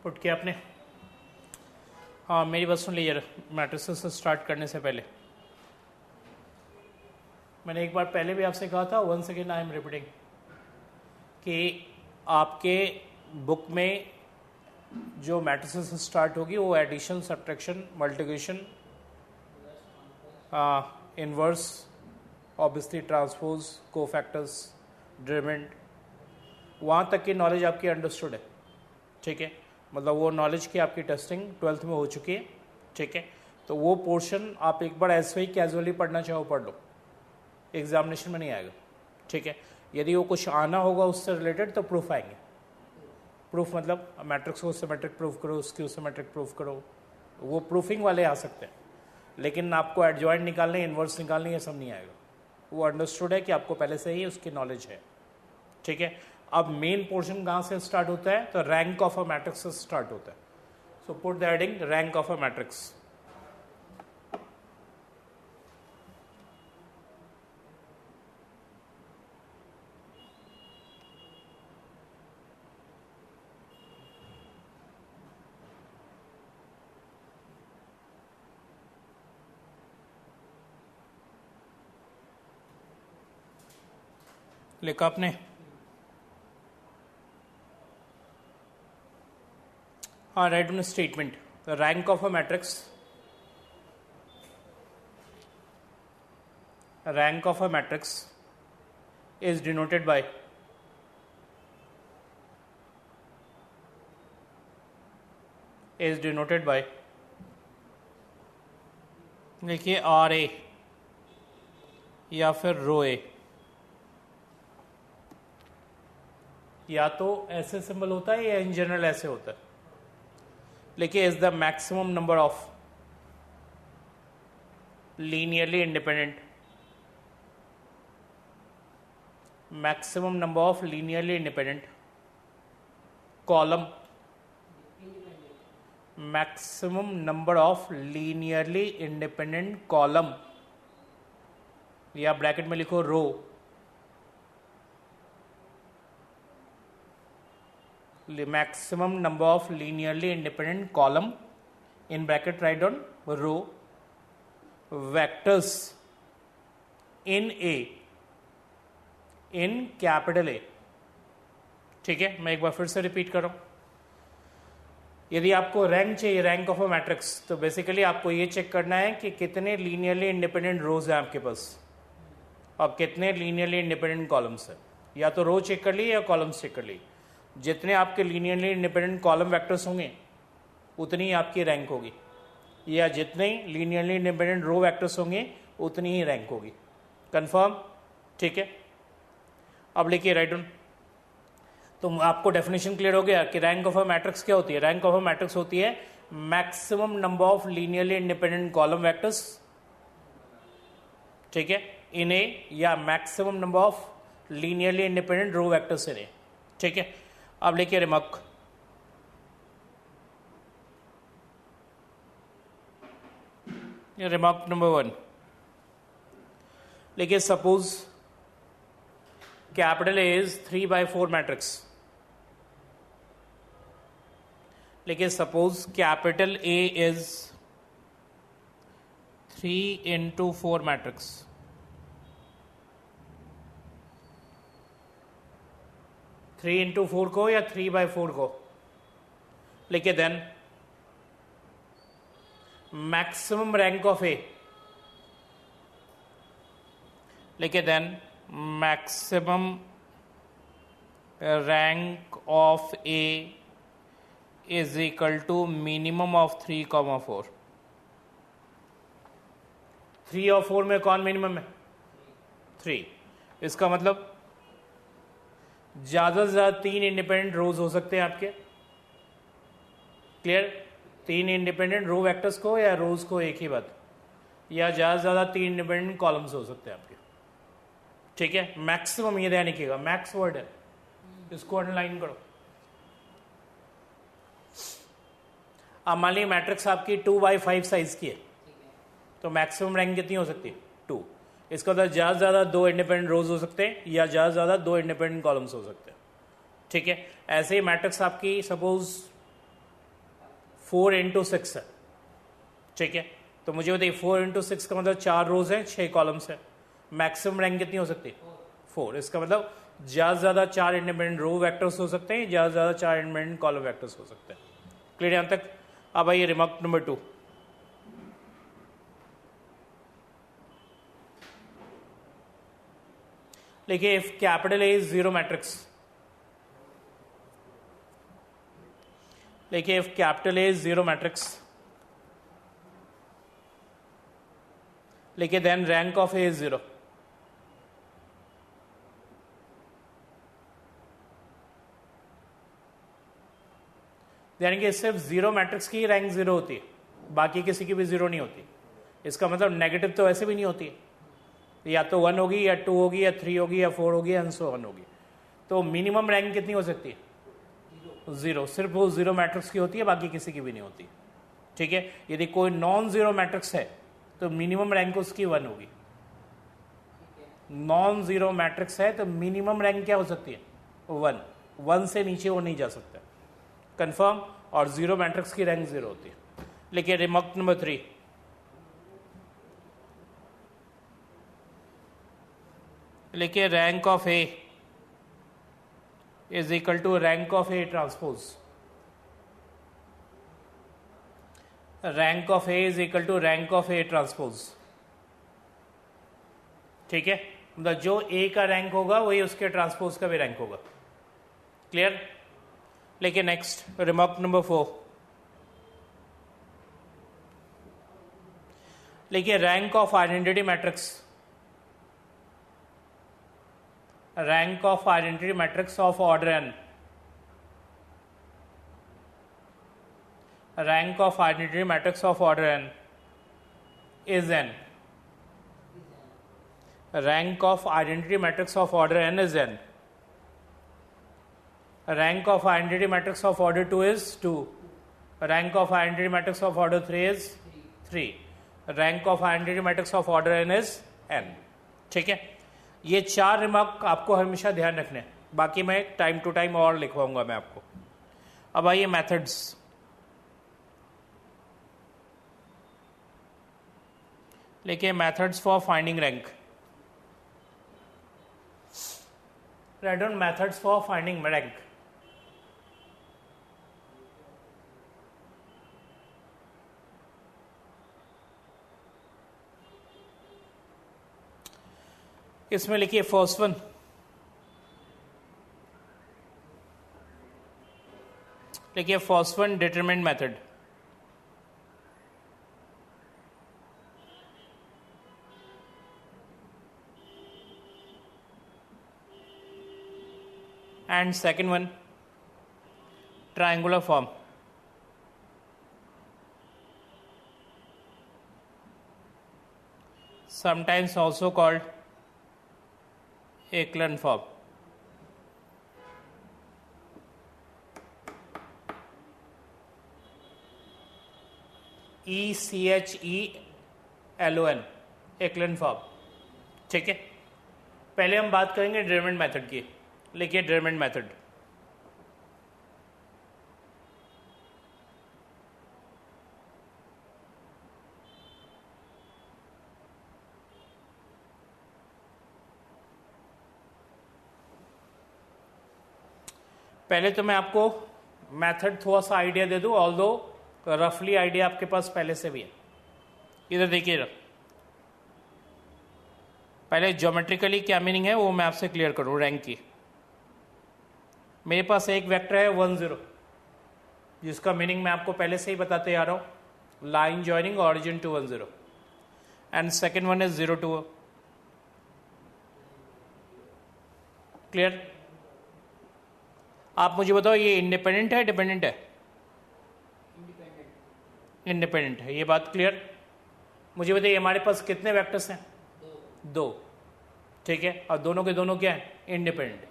Put किया आपने? हाँ, मेरी बात सुन लीजिए। मैट्रिसेस से स्टार्ट करने से पहले मैंने एक बार पहले भी आपसे कहा था, once again I am repeating, कि आपके बुक में जो मैट्रिसेस से स्टार्ट होगी वो addition, subtraction, multiplication, inverse, obviously transpose, cofactors, determinant, वहाँ तक की नॉलेज आपकी अंडरस्टूड है। ठीक है, मतलब वो नॉलेज की आपकी टेस्टिंग 12th में हो चुकी है। ठीक है, तो वो पोर्शन आप एक बार ऐसे ही कैजुअली पढ़ना चाहो पढ़ लो, एग्जामिनेशन में नहीं आएगा। ठीक है, यदि वो कुछ आना होगा उससे रिलेटेड तो प्रूफ आएंगे। प्रूफ मतलब मैट्रिक्स को सिमेट्रिक प्रूफ करो, स्क्यू सिमेट्रिक प्रूफ करो, वो प्रूफिंग वाले आ सकते हैं, लेकिन आपको एडजॉइंट निकालने, इन्वर्स निकालने, ये सब नहीं आएगा। वो अंडरस्टूड है कि आपको पहले से ही उसकी नॉलेज है। ठीक है, अब मेन पोर्शन कहाँ से स्टार्ट होता है? तो रैंक ऑफ अ मैट्रिक्स से स्टार्ट होता है। So put the heading rank of a matrix. लिखा आपने? हाँ, write down statement. The rank of a matrix, rank of a matrix is denoted by देखिए आर ए या फिर रो ए, या तो ऐसे सिंबल होता है या इन जनरल ऐसे होता है। देखिए is the maximum number of linearly independent, maximum number of linearly independent column, maximum number of linearly independent column, या ब्रैकेट में लिखो रो, maximum number of linearly independent column, in bracket write down row, vectors in A, in capital A. ठीक है, मैं एक बार फिर से repeat कर रहा हूं। यदि आपको रैंक चाहिए, रैंक ऑफ अ मैट्रिक्स, तो बेसिकली आपको ये चेक करना है कि कितने लीनियरली इंडिपेंडेंट रोज हैं आपके पास और कितने लीनियरली इंडिपेंडेंट कॉलम्स हैं। या तो रो चेक कर लिए या कॉलम्स चेक कर लिए। जितने आपके लीनियरली इंडिपेंडेंट कॉलम वेक्टर्स होंगे उतनी ही आपकी रैंक होगी, या जितने लीनियरली इंडिपेंडेंट रो वेक्टर्स होंगे उतनी ही रैंक होगी। कंफर्म? ठीक है, अब लिखिए राइट डाउन। तो आपको डेफिनेशन क्लियर हो गया कि रैंक ऑफ अ मैट्रिक्स क्या होती है। रैंक ऑफ अ मैट्रिक्स होती है maximum number of linearly independent column vectors, ठीक है, इन ए, या maximum number of linearly independent row vectors in A. ठीक है, अब लिखिए रिमार्क। रिमार्क नंबर 1 लिखिए, suppose capital A is 3/4 matrix. लेकिन suppose capital A is 3/4 matrix. Three into four को या 3/4 को? लिखिए then maximum rank of A, लिखिए then maximum rank of A is equal to minimum of 3,4। 3 और 4 में कौन मिनिमम है? 3। इसका मतलब ज्यादा से ज्यादा 3 इंडिपेंडेंट रोज हो सकते हैं आपके। क्लियर? 3 इंडिपेंडेंट रो वेक्टर्स को या रोज को, एक ही बात, या ज्यादा से ज्यादा 3 इंडिपेंडेंट कॉलम्स हो सकते हैं आपके। ठीक है, मैक्सिमम ये ध्यान रखिएगा, मैक्स वर्ड है, इसको अंडरलाइन करो। अब मान लीजिए मैट्रिक्स आपकी 2/5 साइज की है, तो मैक्सिमम रैंक कितनी हो सकती है? 2। इसका मतलब ज्यादा से ज्यादा 2 इंडिपेंडेंट रोज हो सकते हैं या ज्यादा से ज्यादा 2 इंडिपेंडेंट कॉलम्स हो सकते हैं। ठीक है, ऐसे ही मैट्रिक्स आपकी सपोज 4 इंटू 6 है, ठीक है। तो मुझे बताइए 4 इंटू 6 का मतलब 4 रोज है, 6 कॉलम्स है, मैक्सिमम रैंक कितनी हो सकती है? 4। इसका मतलब ज़्यादा से ज़्यादा 4 इंडिपेंडेंट रो वेक्टर्स हो सकते हैं, ज़्यादा से ज़्यादा 4 इंडिपेंडेंट कॉलम वेक्टर्स हो सकते हैं। क्लियर यहाँ तक? अब आइए रिमार्क नंबर 2। देखिए if capital A is zero matrix, देखिए if capital A is zero matrix, देखिए then rank of A is zero. यानी कि सिर्फ जीरो मैट्रिक्स की रैंक जीरो होती है, बाकी किसी की भी जीरो नहीं होती। इसका मतलब नेगेटिव तो ऐसे भी नहीं होती है, या तो 1 होगी या 2 होगी या 3 होगी या 4 होगी एंड सो ऑन होगी। तो मिनिमम रैंक कितनी हो सकती है? जीरो। सिर्फ वो जीरो मैट्रिक्स की होती है, बाकी किसी की भी नहीं होती, ठीक है। यदि कोई नॉन जीरो मैट्रिक्स है तो मिनिमम रैंक उसकी 1 होगी। नॉन जीरो मैट्रिक्स है तो मिनिमम रैंक क्या हो सकती है? 1। 1 से नीचे वो नहीं जा सकता, कंफर्म। और जीरो मैट्रिक्स की रैंक जीरो होती है। लेकिन रिमार्क नंबर 3, लिखिए rank of A is equal to rank of A transpose. Rank of A is equal to rank of A transpose, ठीक है। मतलब जो ए का रैंक होगा वही उसके ट्रांसपोज का भी रैंक होगा। क्लियर? लेकिन नेक्स्ट रिमार्क नंबर 4, लिखिए rank of identity matrix, rank of identity matrix of order n, rank of identity matrix of order n is n, rank of identity matrix of order n is n, rank of identity matrix of order 2 is 2, rank of identity matrix of order 3 is 3, rank of identity matrix of order n is n, ठीक है। ये 4 remark आपको हमेशा ध्यान रखने हैं, बाकी मैं टाइम टू टाइम और लिखवाऊंगा मैं आपको। अब आइए मेथड्स। लिखिए methods for finding rank. Write down methods for finding rank. इसमें लिखिए फर्स्ट वन, लिखिए first one determinant method. And second one triangular form. sometimes also called Echelon form. ECHELON, Echelon form, ठीक है। पहले हम बात करेंगे डिटरमिनेंट मेथड की। लिखिए डिटरमिनेंट मेथड। पहले तो मैं आपको मेथड थोड़ा सा आइडिया दे दूं, ऑल्दो रफली आइडिया आपके पास पहले से भी है। इधर देखिए, पहले ज्योमेट्रिकली क्या मीनिंग है वो मैं आपसे क्लियर करूं रैंक की। मेरे पास एक वेक्टर है 1 0, जिसका मीनिंग मैं आपको पहले से ही बताते आ रहा हूं, line joining origin to 1 0, and second one is 0 2। Clear? आप मुझे बताओ ये इंडिपेंडेंट है डिपेंडेंट है? इंडिपेंडेंट है, ये बात क्लियर। मुझे बताइए हमारे पास कितने वेक्टर्स हैं? 2, ठीक है। और दोनों के दोनों क्या है? इंडिपेंडेंट।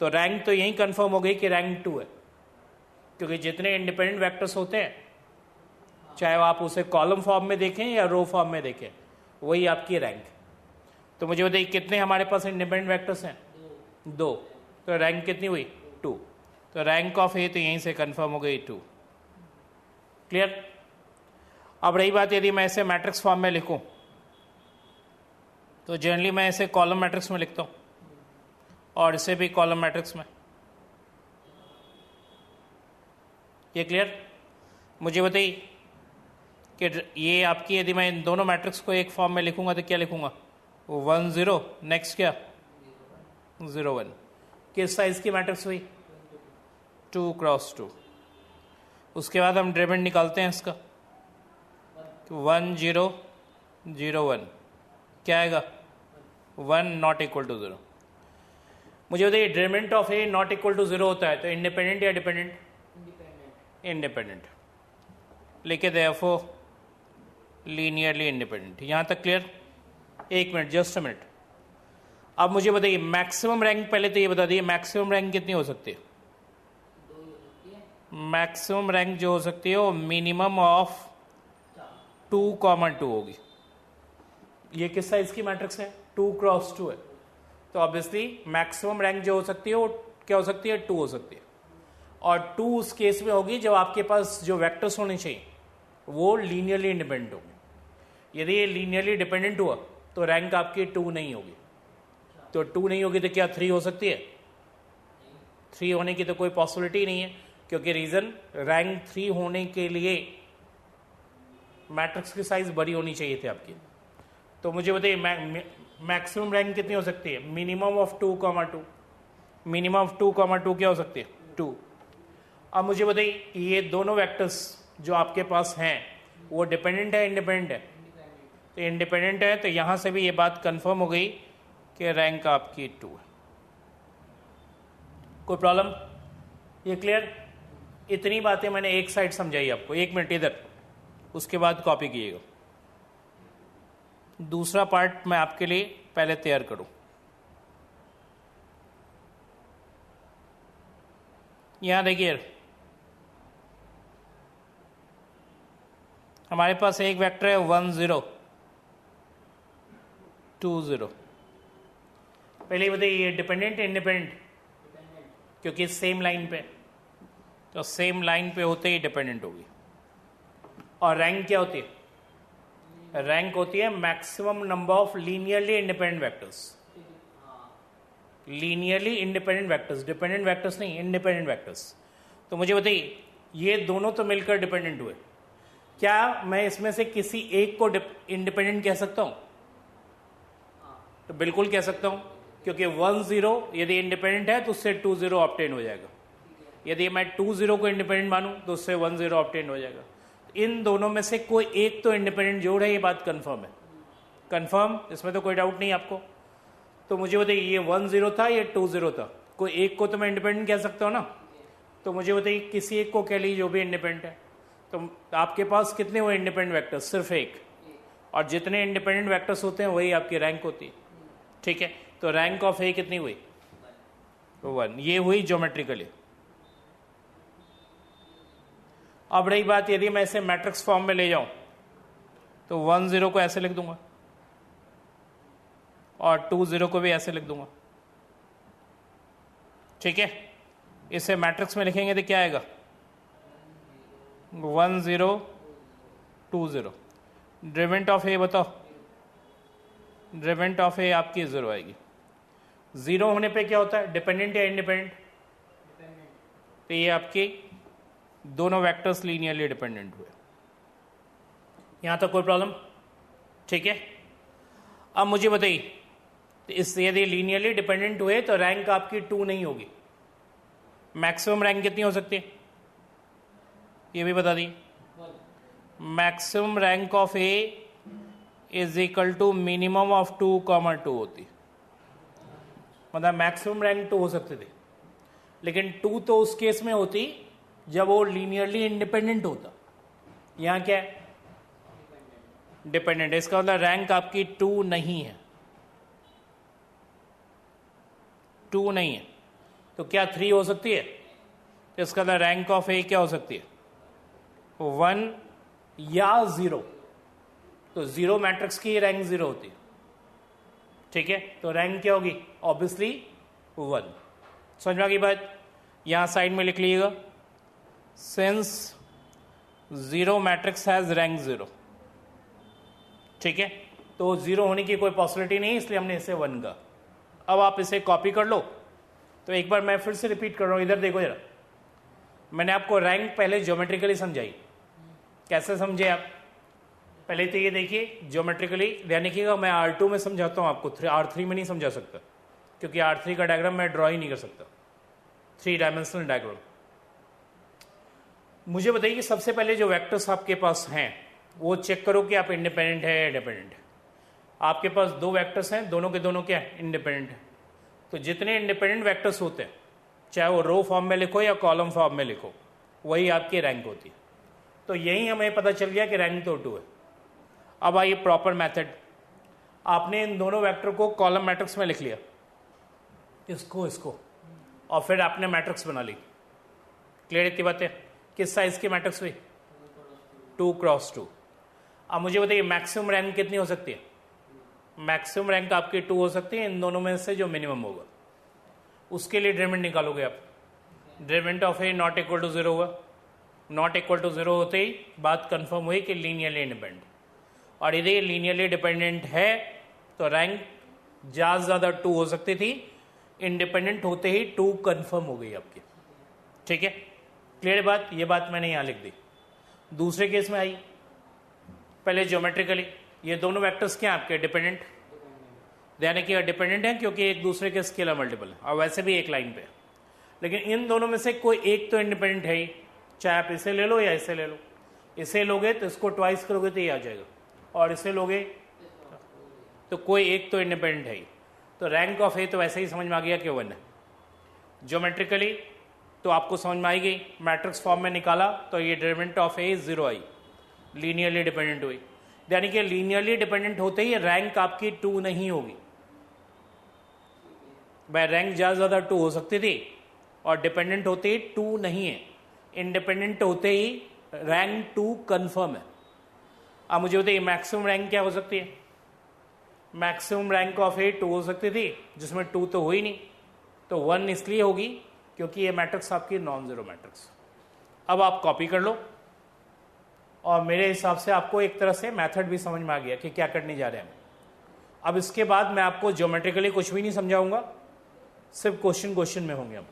तो रैंक तो यही कंफर्म हो गई कि रैंक 2 है, क्योंकि जितने इंडिपेंडेंट वेक्टर्स होते हैं, चाहे आप उसे कॉलम फॉर्म में देखें या रो फॉर्म में देखें, वही आपकी रैंक। तो मुझे बताइए कितने हमारे पास इंडिपेंडेंट वेक्टर्स हैं? 2। तो रैंक कितनी हुई? 2। तो रैंक ऑफ ए तो यहीं से कंफर्म हो गई 2। क्लियर? अब रही बात यदि मैं इसे मैट्रिक्स फॉर्म में लिखूं तो जनरली मैं इसे कॉलम मैट्रिक्स में लिखता हूं और इसे भी कॉलम मैट्रिक्स में। ये क्लियर? मुझे बताइए कि ये आपकी, यदि मैं इन दोनों मैट्रिक्स को एक फॉर्म में लिखूंगा तो क्या लिखूंगा? 1 0, नेक्स्ट क्या? 0 1। किस साइज की मैट्रिक्स हुई? 2 क्रॉस 2। उसके बाद हम ड्रेमेंट निकालते हैं इसका, 1 0 0 1, क्या आएगा? 1 नॉट इक्वल टू 0। मुझे बताइए determinant of A not equal to 0 होता है तो इंडिपेंडेंट या डिपेंडेंट? इंडिपेंडेंट। लिखे देयरफॉर लीनियरली इंडिपेंडेंट। यहां तक क्लियर? एक मिनट, जस्ट अ मिनट। अब मुझे बताइए मैक्सिमम रैंक, पहले तो ये बता दिए मैक्सिमम रैंक कितनी हो सकती है? मैक्सिमम रैंक जो हो सकती है वो मिनिमम ऑफ 2,2 होगी। ये किस साइज की मैट्रिक्स है? 2 क्रॉस 2 है, तो ऑब्वियसली मैक्सिमम रैंक जो हो सकती है वो क्या हो सकती है? 2 हो सकती है। और 2 उस केस में होगी जब आपके पास जो वेक्टर्स होने चाहिए वो लीनियरली इंडिपेंडेंट होंगे। यदि ये लीनियरली डिपेंडेंट हुआ तो रैंक आपकी 2 नहीं होगी। तो 2 नहीं होगी तो क्या 3 हो सकती है? 3 होने की तो कोई पॉसिबिलिटी नहीं है, क्योंकि रीजन रैंक 3 होने के लिए मैट्रिक्स की साइज बड़ी होनी चाहिए थी आपकी। तो मुझे बताइए मैक्सिमम रैंक कितनी हो सकती है? Minimum of 2,2। मिनिमम ऑफ 2,2 क्या हो सकती है? 2। अब मुझे बताइए ये दोनों वेक्टर्स जो आपके पास हैं वो डिपेंडेंट है इंडिपेंडेंट है? तो इंडिपेंडेंट है, तो यहां से भी ये बात कंफर्म हो गई कि रैंक आपकी 2 है। कोई प्रॉब्लम? ये क्लियर? इतनी बातें मैंने एक साइड समझाई आपको। एक मिनट इधर, उसके बाद कॉपी कीजिएगा। दूसरा पार्ट मैं आपके लिए पहले तैयार करूं। यहां देखिए हमारे पास एक वेक्टर है 1 0 2 0। पहले बताइए ये डिपेंडेंट है इंडिपेंडेंट? क्योंकि सेम लाइन पे, तो सेम लाइन पे होते ही डिपेंडेंट होगी। और रैंक क्या होती है? रैंक होती है maximum number of linearly independent vectors. Linearly independent vectors, dependent vectors नहीं, इंडिपेंडेंट वेक्टर्स। तो मुझे बताइए ये दोनों तो मिलकर डिपेंडेंट हुए, क्या मैं इसमें से किसी एक को इंडिपेंडेंट कह सकता हूं? तो बिल्कुल कह सकता हूं, क्योंकि 1 0 यदि इंडिपेंडेंट है तो उससे 2 0 ऑब्टेन हो जाएगा। यदि मैं 2 0 को इंडिपेंडेंट मानूं तो उससे 1 0 ऑब्टेन हो जाएगा। इन दोनों में से कोई एक तो इंडिपेंडेंट जोड़ है, ये बात कंफर्म है। कंफर्म, इसमें तो कोई डाउट नहीं आपको। तो मुझे बताइए ये 1 0 था, ये 2 0 था, कोई एक को तो मैं इंडिपेंडेंट कह सकता हूं ना। तो मुझे बताइए किसी एक को कह लीजिए जो भी इंडिपेंडेंट है। तो आपके पास कितने हुए इंडिपेंडेंट वेक्टर्स? सिर्फ एक। और जितने इंडिपेंडेंट वेक्टर्स होते हैं वही आपकी रैंक होती है। ठीक है, तो रैंक ऑफ ए कितनी हुई? 1। ये हुई ज्योमेट्रिकली। अब रही बात यदि मैं इसे मैट्रिक्स फॉर्म में ले जाऊं तो 1 0 को ऐसे लिख दूंगा और 2 0 को भी ऐसे लिख दूंगा। ठीक है, इसे मैट्रिक्स में लिखेंगे तो क्या आएगा? 1 0 2 0। ड्रेवेंट ऑफ ए बताओ? ड्रेवेंट ऑफ ए आपकी 0 आएगी। 0 होने पे क्या होता है? डिपेंडेंट या इंडिपेंडेंट? तो ये आपके दोनों वेक्टर्स लीनियरली डिपेंडेंट हुए। यहां तक कोई प्रॉब्लम? ठीक है, अब मुझे बताइए इस यदि लीनियरली डिपेंडेंट हुए तो रैंक आपकी 2 नहीं होगी। मैक्सिमम रैंक कितनी हो सकती है ये भी बता दी। Maximum rank of A is equal to minimum of 2,2 होती, मतलब मैक्सिमम रैंक 2 हो सकते थे, लेकिन 2 तो उस केस में होती जब वो लीनियरली इंडिपेंडेंट होता। यहां क्या है? डिपेंडेंट। इसका मतलब रैंक आपकी 2 नहीं है। 2 नहीं है तो क्या 3 हो सकती है? तो इसका मतलब रैंक ऑफ ए क्या हो सकती है? 1 या 0। तो 0 मैट्रिक्स की रैंक 0 होती है। ठीक है, तो रैंक क्या होगी? ऑब्वियसली 1। समझ में आ गई बात? यहां साइड में लिख लीजिएगा, since zero matrix has rank zero, ठीक है। तो जीरो होने की कोई पॉसिबिलिटी नहीं, इसलिए हमने इसे 1 का। अब आप इसे कॉपी कर लो। तो एक बार मैं फिर से रिपीट कर रहा हूँ, इधर देखो जरा। मैंने आपको रैंक पहले ज्योमेट्रिकली समझाई, कैसे समझे आप? पहले तो ये देखिए ज्योमेट्रिकली, यानी कि मैं R2 में समझाता हूँ आपको, R3 में नहीं समझा सकता, क्योंकि R3 का डायग्राम मैं ड्रॉ ही नहीं कर सकता, 3 डायमेंशनल डायग्राम। मुझे बताइए कि सबसे पहले जो वेक्टर्स आपके पास हैं वो चेक करो कि आप इंडिपेंडेंट है या डिपेंडेंट है। आपके पास 2 वेक्टर्स हैं, दोनों के दोनों क्या है? इंडिपेंडेंट है। तो जितने इंडिपेंडेंट वेक्टर्स होते हैं, चाहे वो रो फॉर्म में लिखो या कॉलम फॉर्म में लिखो, वही आपकी रैंक होती है। तो यही हमें पता चल गया कि रैंक तो 2 है। अब आइए प्रॉपर मेथड। आपने इन दोनों वेक्टर को कॉलम मैट्रिक्स में लिख लिया, इसको, और फिर आपने मैट्रिक्स बना ली। क्लियर की बात है? किस साइज की मैट्रिक्स हुई? 2 क्रॉस 2। अब मुझे बताइए मैक्सिमम रैंक कितनी हो सकती है? मैक्सिमम रैंक आपकी 2 हो सकती है, इन दोनों में से जो मिनिमम होगा। उसके लिए डिटरमिनेंट निकालोगे आप। Determinant of A not equal to 0 हुआ, नॉट इक्वल टू 0 होते ही बात कंफर्म हुई कि लीनियरली इंडिपेंडेंट। और यदि लीनियरली डिपेंडेंट है तो रैंक ज़्यादा से ज़्यादा 2 हो सकती थी, इंडिपेंडेंट होते ही 2 कंफर्म हो गई आपकी। ठीक है, क्लियर बात? ये बात मैंने यहाँ लिख दी। दूसरे केस में आई, पहले ज्योमेट्रिकली ये दोनों वेक्टर्स क्या आपके? डिपेंडेंट, यानी कि डिपेंडेंट है क्योंकि एक दूसरे के स्केलर मल्टीपल है, और वैसे भी एक लाइन पे। लेकिन इन दोनों में से कोई एक तो इंडिपेंडेंट है ही, चाहे आप इसे ले लो या इसे ले लो। इसे लोगे तो इसको ट्वाइस करोगे तो ये आ जाएगा, और इसे लोगे तो कोई एक तो इंडिपेंडेंट है ही। तो रैंक ऑफ ए तो वैसे ही समझ में आ गया कि 1 है। ज्योमेट्रिकली तो आपको समझ में आई गई, मैट्रिक्स फॉर्म में निकाला तो ये determinant of A 0 I, linearly dependent हुई। यानी कि लीनियरली डिपेंडेंट होते ही रैंक आपकी 2 नहीं होगी। भाई रैंक ज़्यादा ज़्यादा 2 हो सकती थी, और डिपेंडेंट होते ही 2 नहीं है, इंडिपेंडेंट होते ही रैंक 2 कंफर्म है। अब मुझे बताइए मैक्सिमम रैंक क्या हो सकती है? मैक्सिमम रैंक ऑफ ए 2 हो सकती थी, जिसमें 2 तो हुई नहीं, तो 1 इसलिए होगी क्योंकि ये मैट्रिक्स आपकी नॉन जीरो मैट्रिक्स। अब आप कॉपी कर लो, और मेरे हिसाब से आपको एक तरह से मेथड भी समझ में आ गया कि क्या करने जा रहे हैं। अब इसके बाद मैं आपको ज्योमेट्रिकली कुछ भी नहीं समझाऊंगा, सिर्फ क्वेश्चन में होंगे हम।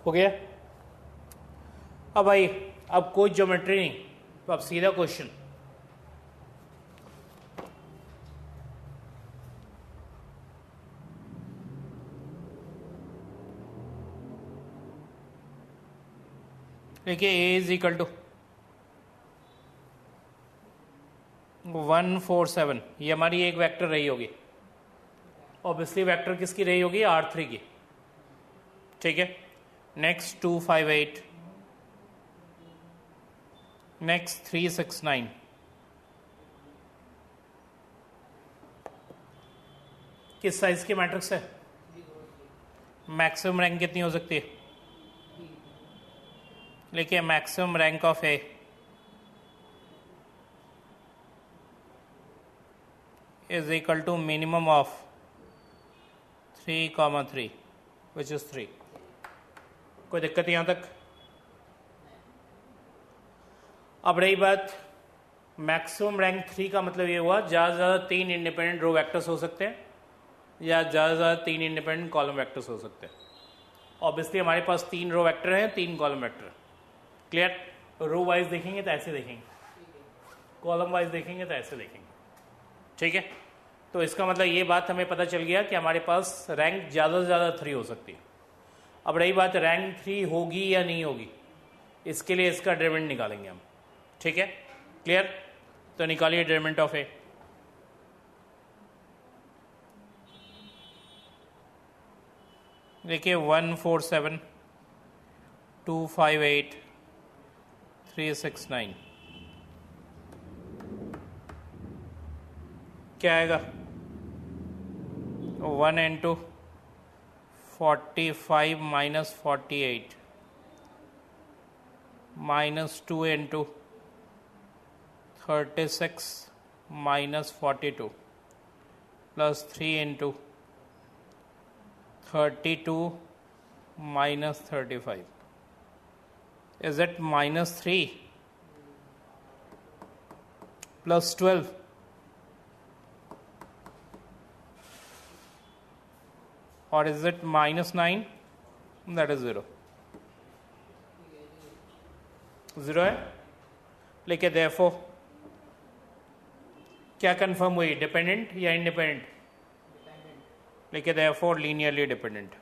हो गया? अब भाई अब कोई ज्योमेट्री नहीं, तो अब सीधा क्वेश्चन। देखिए ए इज इक्वल टू 147, ये हमारी एक वेक्टर रही होगी, ऑब्वियसली वेक्टर किसकी रही होगी, R3 की, ठीक है। नेक्स्ट 258, नेक्स्ट 369, किस साइज की मैट्रिक्स है, मैक्सिमम रैंक कितनी हो सकती है, लिखिए maximum rank of A is equal to minimum of 3, 3 which is 3। कोई दिक्कत यहाँ तक? अब रही बात मैक्सिमम रैंक 3 का मतलब ये हुआ ज़्यादा से ज़्यादा 3 इंडिपेंडेंट रो वेक्टर्स हो सकते हैं या ज़्यादा से ज़्यादा 3 इंडिपेंडेंट कॉलम वेक्टर्स हो सकते हैं। ऑब्वियसली हमारे पास 3 रो वेक्टर हैं, 3 column vector. Clear? Row wise देखेंगे तो ऐसे देखेंगे, कॉलम वाइज देखेंगे तो ऐसे देखेंगे, ठीक है। तो इसका मतलब ये बात हमें पता चल गया कि हमारे पास रैंक ज़्यादा से ज़्यादा 3 हो सकती है। अब रही बात रैंक 3 होगी या नहीं होगी, इसके लिए इसका डिटरमिनेंट निकालेंगे हम, ठीक है। क्लियर? तो निकालिए डिटरमिनेंट ऑफ ए। देखिए 147, 258, 369 क्या आएगा, 1 into 45 minus 48 minus 2 into 36 minus 42 plus 3 into 32 minus 35. Is it minus 3 plus 12? Or is it minus 9? That is 0. 0 है, लेकिन therefore क्या कंफर्म हुई, डिपेंडेंट या इंडिपेंडेंट? लेकिन therefore लीनियरली डिपेंडेंट।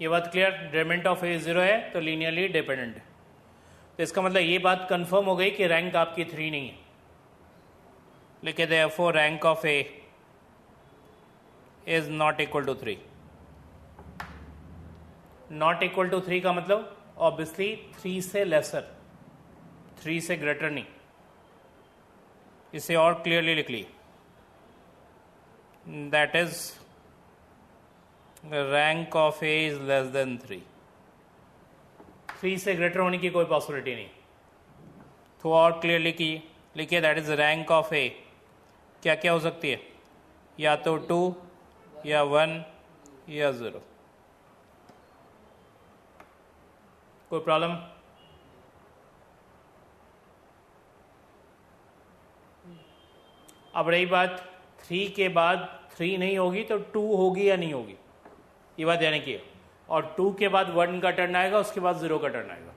ये बात क्लियर? डिटरमिनेंट ऑफ ए 0 है तो लीनियरली डिपेंडेंट। तो इसका मतलब ये बात कंफर्म हो गई कि रैंक आपकी 3 नहीं है। लेकिन therefore rank of A is not equal to 3। Not equal to 3 का मतलब ऑब्वियसली 3 से लेसर, 3 से ग्रेटर नहीं। इसे और क्लियरली लिख ली, that is rank of A is less than 3। 3 से ग्रेटर होने की कोई पॉसिबिलिटी नहीं। तो और क्लियरली की लिखिए, that is rank of A क्या क्या हो सकती है, या तो 2 या 1 या 0। कोई प्रॉब्लम? अब रही बात 3 के बाद 3 नहीं होगी तो 2 होगी या नहीं होगी, ये बात यानी कि, और 2 के बाद 1 का टर्न आएगा, उसके बाद 0 का टर्न आएगा।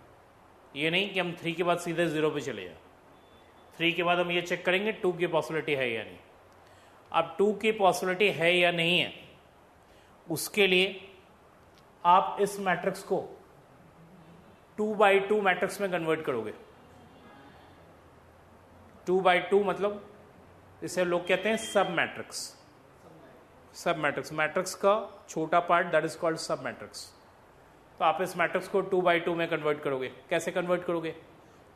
ये नहीं कि हम 3 के बाद सीधे 0 पे चले जाए। 3 के बाद हम ये चेक करेंगे 2 की पॉसिबिलिटी है या नहीं। अब 2 की पॉसिबिलिटी है या नहीं है, उसके लिए आप इस मैट्रिक्स को 2x2 मैट्रिक्स में कन्वर्ट करोगे। 2x2 मतलब इसे लोग कहते हैं सब मैट्रिक्स। सब मैट्रिक्स, मैट्रिक्स का छोटा पार्ट, दैट इज कॉल्ड सब मैट्रिक्स। तो आप इस मैट्रिक्स को 2x2 में कन्वर्ट करोगे। कैसे कन्वर्ट करोगे?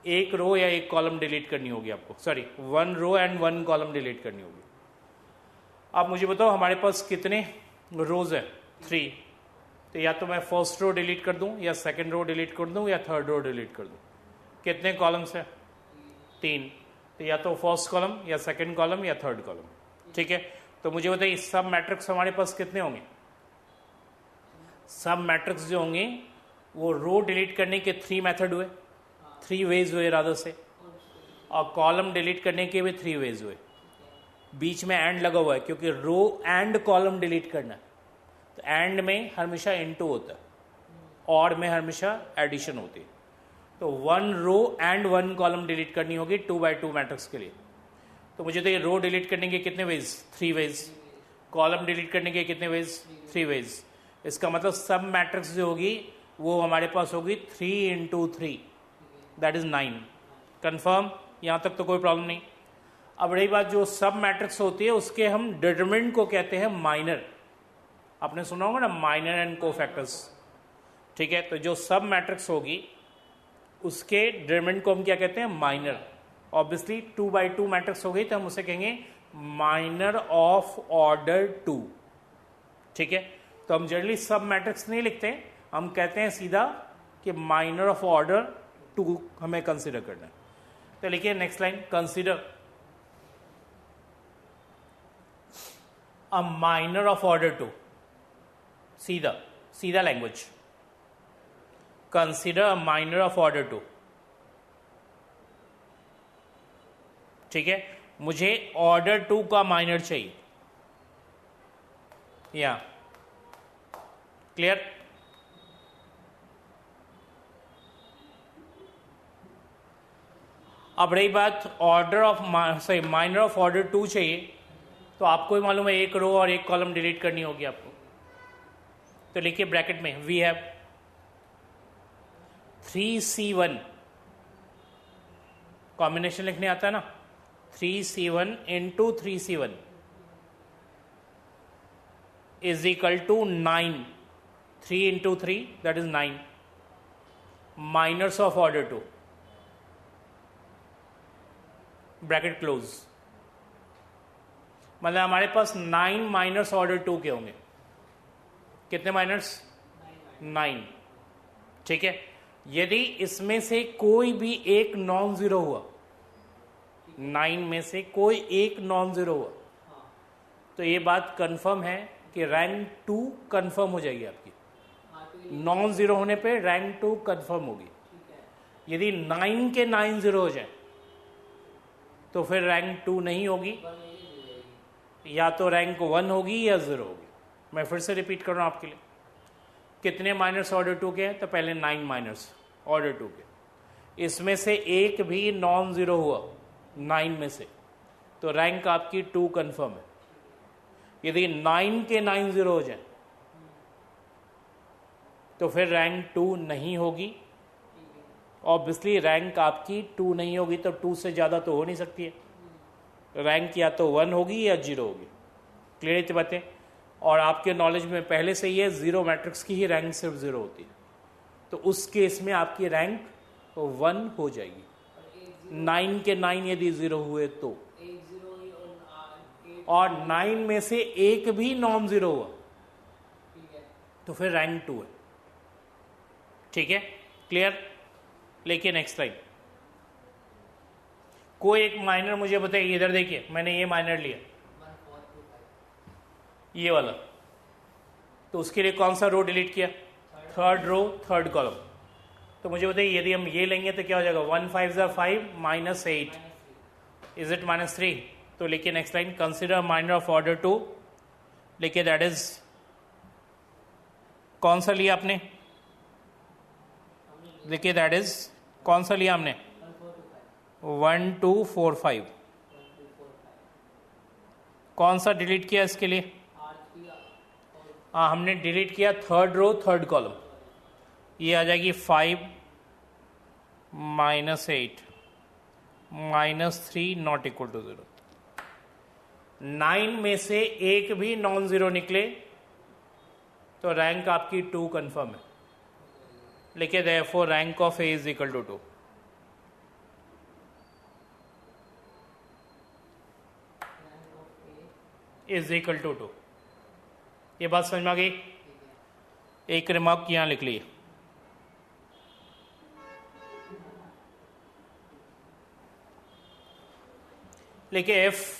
एक रो या एक कॉलम डिलीट करनी होगी आपको, sorry 1 row and 1 column delete करनी होगी। आप मुझे बताओ हमारे पास कितने रोज है? 3। तो या तो मैं फर्स्ट रो डिलीट कर दूं, या सेकंड रो डिलीट कर दूं, या थर्ड रो डिलीट कर दूं। कितने कॉलम्स है? 3। तो या तो फर्स्ट कॉलम या सेकंड कॉलम या थर्ड कॉलम, ठीक है। तो मुझे बताइए सब मैट्रिक्स हमारे पास कितने होंगे? सब मैट्रिक्स जो होंगे वो रो डिलीट करने के 3 मेथड हुए, 3 वेज हुए रादर से, और कॉलम डिलीट करने के भी 3 वेज हुए। बीच में एंड लगा हुआ है क्योंकि रो एंड कॉलम डिलीट करना है। तो एंड में हमेशा इनटू होता है, और में हमेशा एडिशन होती है। तो 1 रो एंड 1 कॉलम डिलीट करनी होगी 2x2 मैट्रिक्स के लिए। तो मुझे तो ये रो डिलीट करने के कितने वेज? 3 वेज। कॉलम डिलीट करने के कितने वेज? 3 वेज। इसका मतलब सब मैट्रिक्स जो होगी वो हमारे पास होगी 3 × 3, दैट इज 9। कंफर्म? यहाँ तक तो कोई प्रॉब्लम नहीं। अब रही बात जो सब मैट्रिक्स होती है उसके हम डिटरमिनेंट को कहते हैं माइनर। आपने सुना होगा ना माइनर एंड कोफैक्टर्स, ठीक है। तो जो सब मैट्रिक्स होगी उसके डिटरमिनेंट को हम क्या कहते हैं, माइनर। ऑब्वियसली 2x2 मैट्रिक्स हो गई तो हम उसे कहेंगे माइनर ऑफ ऑर्डर 2, ठीक है। तो हम जनरली सब मैट्रिक्स नहीं लिखते, हम कहते हैं सीधा कि माइनर ऑफ ऑर्डर 2 हमें कंसिडर करना है। तो लिखिए next line, consider a minor of order 2। सीधा सीधा language, consider a minor of order 2, ठीक है। मुझे ऑर्डर 2 का माइनर चाहिए, या क्लियर। अब रही बात order of minor of order 2 चाहिए, तो आपको ही मालूम है एक रो और एक कॉलम डिलीट करनी होगी आपको। तो लिखिए ब्रैकेट में वी हैव 3C1, कॉम्बिनेशन लिखने आता है ना, 3C1 into 3C1 is equal to 9, 3 into 3 that is 9, minors of order 2, bracket close. मतलब हमारे पास 9 माइनर्स ऑर्डर 2 के होंगे। कितने माइनर्स? 9, ठीक है। यदि इसमें से कोई भी एक नॉन जीरो हुआ, 9 में से कोई एक नॉन जीरो हुआ, तो ये बात कंफर्म है कि रैंक 2 कंफर्म हो जाएगी आपकी। नॉन जीरो होने पे रैंक 2 कंफर्म होगी। यदि 9 के 9 जीरो हो जाए तो फिर रैंक 2 नहीं होगी, या तो रैंक 1 होगी या 0 होगी। मैं फिर से रिपीट कर रहा हूं आपके लिए। कितने माइनर्स ऑर्डर 2 के हैं? तो पहले 9 माइनर्स ऑर्डर 2 के, इसमें से एक भी नॉन जीरो हुआ 9 में से, तो रैंक आपकी 2 कंफर्म है। यदि 9 के 9 जीरो हो जाए तो फिर रैंक 2 नहीं होगी। ऑब्वियसली रैंक आपकी 2 नहीं होगी तो 2 से ज़्यादा तो हो नहीं सकती है। रैंक या तो 1 होगी या 0 होगी। क्लियर थी बातें? और आपके नॉलेज में पहले से ही है, 0 मैट्रिक्स की ही रैंक सिर्फ 0 होती है, तो उस केस में आपकी रैंक 1 हो जाएगी। 9 के 9 यदि 0 हुए तो, और 9 में से एक भी नॉन जीरो हुआ तो फिर रैंक 2 है, ठीक है। क्लियर? लेकिन नेक्स्ट लाइन, कोई एक माइनर मुझे बताइए। इधर देखिए, मैंने ये माइनर लिया, ये वाला, तो उसके लिए कौन सा रो डिलीट किया? Third row, third column. तो मुझे बताइए यदि हम ये लेंगे तो क्या हो जाएगा? 1 5 = 5 -8 इज इट -3? तो लिखिए next line, consider minor of order 2। लिखिए दैट इज, कौन सा लिया आपने? देखिए दैट इज, कौन सा लिया हमने? 1 2 4 5। कौन सा डिलीट किया इसके लिए? हाँ, हमने डिलीट किया थर्ड रो, थर्ड कॉलम। ये आ जाएगी 5 -8 -3 नॉट इक्वल टू 0। 9 में से एक भी नॉन जीरो निकले तो रैंक आपकी 2 कंफर्म है। लिखिए therefore rank of A is equal to 2। Is equal to 2। ये बात समझ में आ गई? एक रिमार्क यहां लिख लिए, लिखिए एफ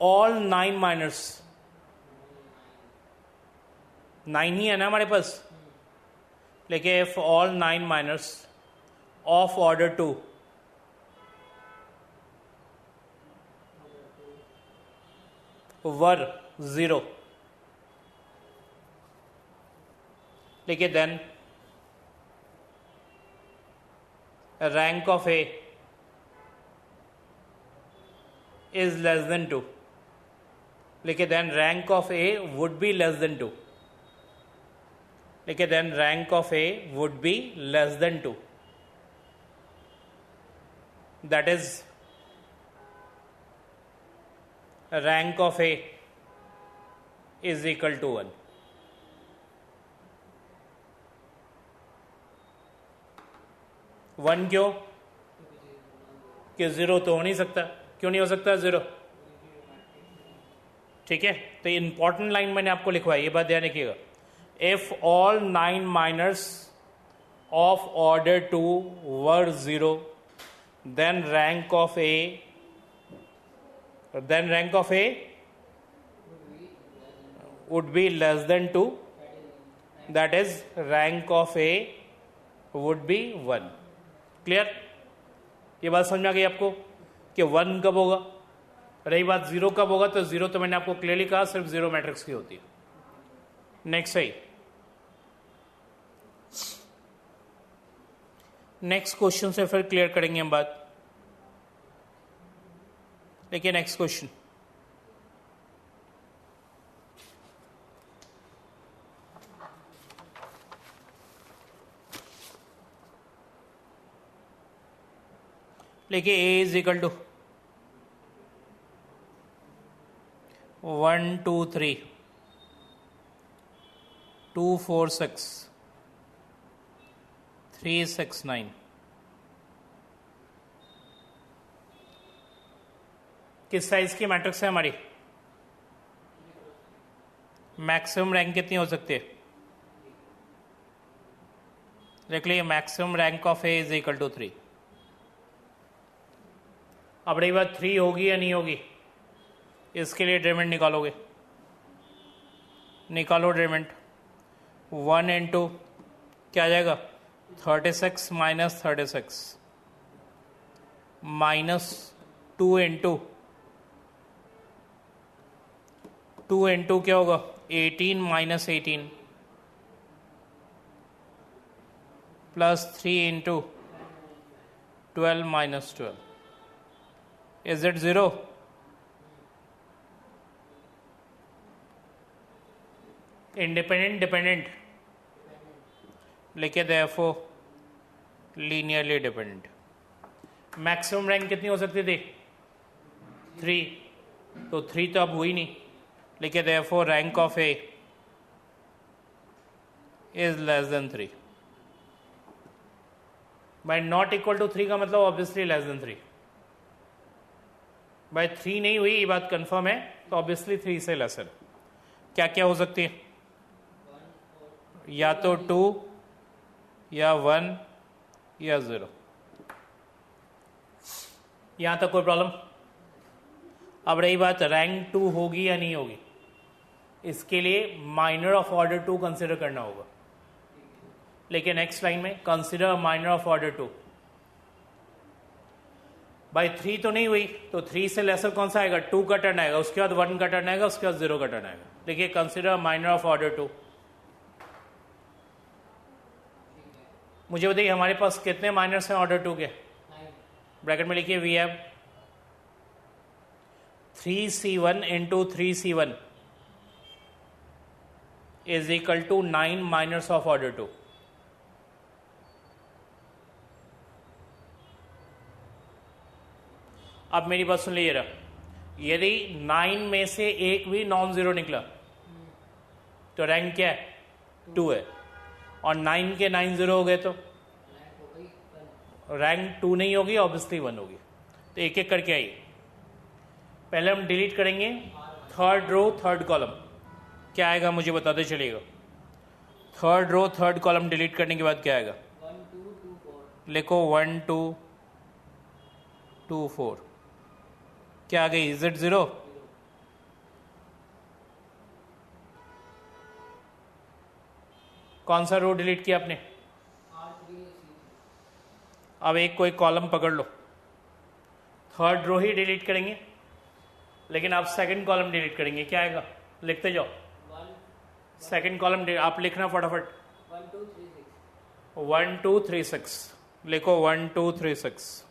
ऑल 9 माइनर्स, 9 ही है ना हमारे पास, लिखिए if all 9 minors of order 2 were 0। लिखिए then rank of A is less than 2। लिखिए then rank of A would be less than 2। लिखे then rank of A would be less than 2, that is rank of A is equal to 1। One क्यों? कि 0 तो हो नहीं सकता। क्यों नहीं हो सकता 0? ठीक है, तो इंपॉर्टेंट लाइन मैंने आपको लिखवाई, ये बात ध्यान रखिएगा। If all 9 minors of order 2 were 0 then rank of A would be less than 2, that is rank of A would be 1। Clear? ये बात समझ में आ गई आपको कि 1 कब होगा? रही बात 0 कब होगा, तो 0 तो मैंने आपको क्लियरली कहा सिर्फ 0 मैट्रिक्स की होती है। नेक्स्ट सही, नेक्स्ट क्वेश्चन से फिर क्लियर करेंगे हम बात। देखिए नेक्स्ट क्वेश्चन, लिखिए ए इज इक्वल टू 1 2 3 2 4 6 3 6 9। किस साइज की मैट्रिक्स है हमारी? मैक्सिमम रैंक कितनी हो सकती है? देख लीजिए, maximum rank of A is equal to 3। अब रही बात 3 होगी या नहीं होगी, इसके लिए डिटरमिनेंट निकालोगे। निकालो डिटरमिनेंट। 1 इंटू क्या आ जाएगा? 36 माइनस 36 माइनस 2 इंटू क्या होगा? 18 minus 18 plus 3 into 12 minus 12। Is it 0? Independent dependent? लिखिए therefore linearly dependent. Maximum rank कितनी हो सकती थी? 3, तो 3 तो अब हुई नहीं। लिखिए therefore rank of A is less than 3। By not equal to 3 का मतलब ऑब्वियसली लेस देन 3। बाय 3 नहीं हुई, ये बात कंफर्म है, तो ऑब्वियसली 3 से लेसर। क्या क्या हो सकती है? या तो 2 या 1 या 0। यहां तक कोई प्रॉब्लम? अब रही बात रैंक 2 होगी या नहीं होगी, इसके लिए माइनर ऑफ ऑर्डर 2 कंसिडर करना होगा। लेकिन नेक्स्ट लाइन में consider minor of order 2। By 3 तो नहीं हुई, तो 3 से लेसर कौन सा आएगा? 2 का टर्न आएगा, उसके बाद 1 का टर्न आएगा, उसके बाद 0 का टर्न आएगा। देखिए कंसिडर माइनर ऑफ ऑर्डर 2। मुझे बताइए हमारे पास कितने माइनर्स हैं ऑर्डर 2 के? ब्रैकेट में लिखिए we have 3c1 into 3c1 is equal to 9 minors of order 2। अब मेरी बात सुन लीजिए, यदि 9 में से एक भी नॉन जीरो निकला तो रैंक क्या है? 2 है। और 9 के 9 जीरो हो गए तो रैंक 2 नहीं होगी, ऑब्वियसली 1 होगी। तो एक एक करके आइए। पहले हम डिलीट करेंगे थर्ड रो थर्ड कॉलम। क्या आएगा मुझे बताते चलिएगा। Third row third column delete करने के बाद क्या आएगा? 1 2 2 4। लिखो 1 2 2 4। क्या आ गई? Is it 0? कौन सा रो डिलीट किया आपने? अब एक कोई कॉलम पकड़ लो। थर्ड रो ही डिलीट करेंगे, लेकिन आप सेकंड कॉलम डिलीट करेंगे। क्या आएगा? लिखते जाओ। सेकंड कॉलम आप लिखना फटाफट। 1 2 3 6 लिखो। 1 2 3 6।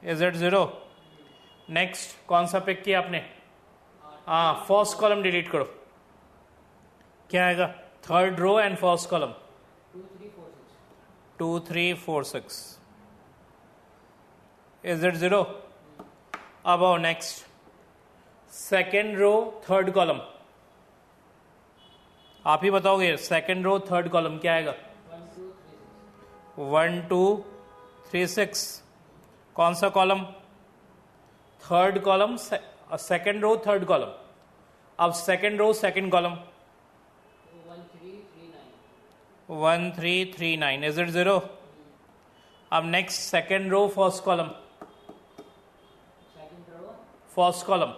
Is it 0? नेक्स्ट कौन सा पिक किया आपने? हाँ, फर्स्ट कॉलम डिलीट करो, क्या आएगा? Third row and first column 2 3 4 6 2 3 4 6. Is it 0? अब आओ next, second row third column, आप ही बताओगे. सेकेंड रो थर्ड कॉलम क्या आएगा? 1 2 3 6 1 2 3 6. कौन सा column? Third column, second row third column. अब second row second column 1 3 3 9 1 3 3 9. Is it 0? अब next second row first column, second row first column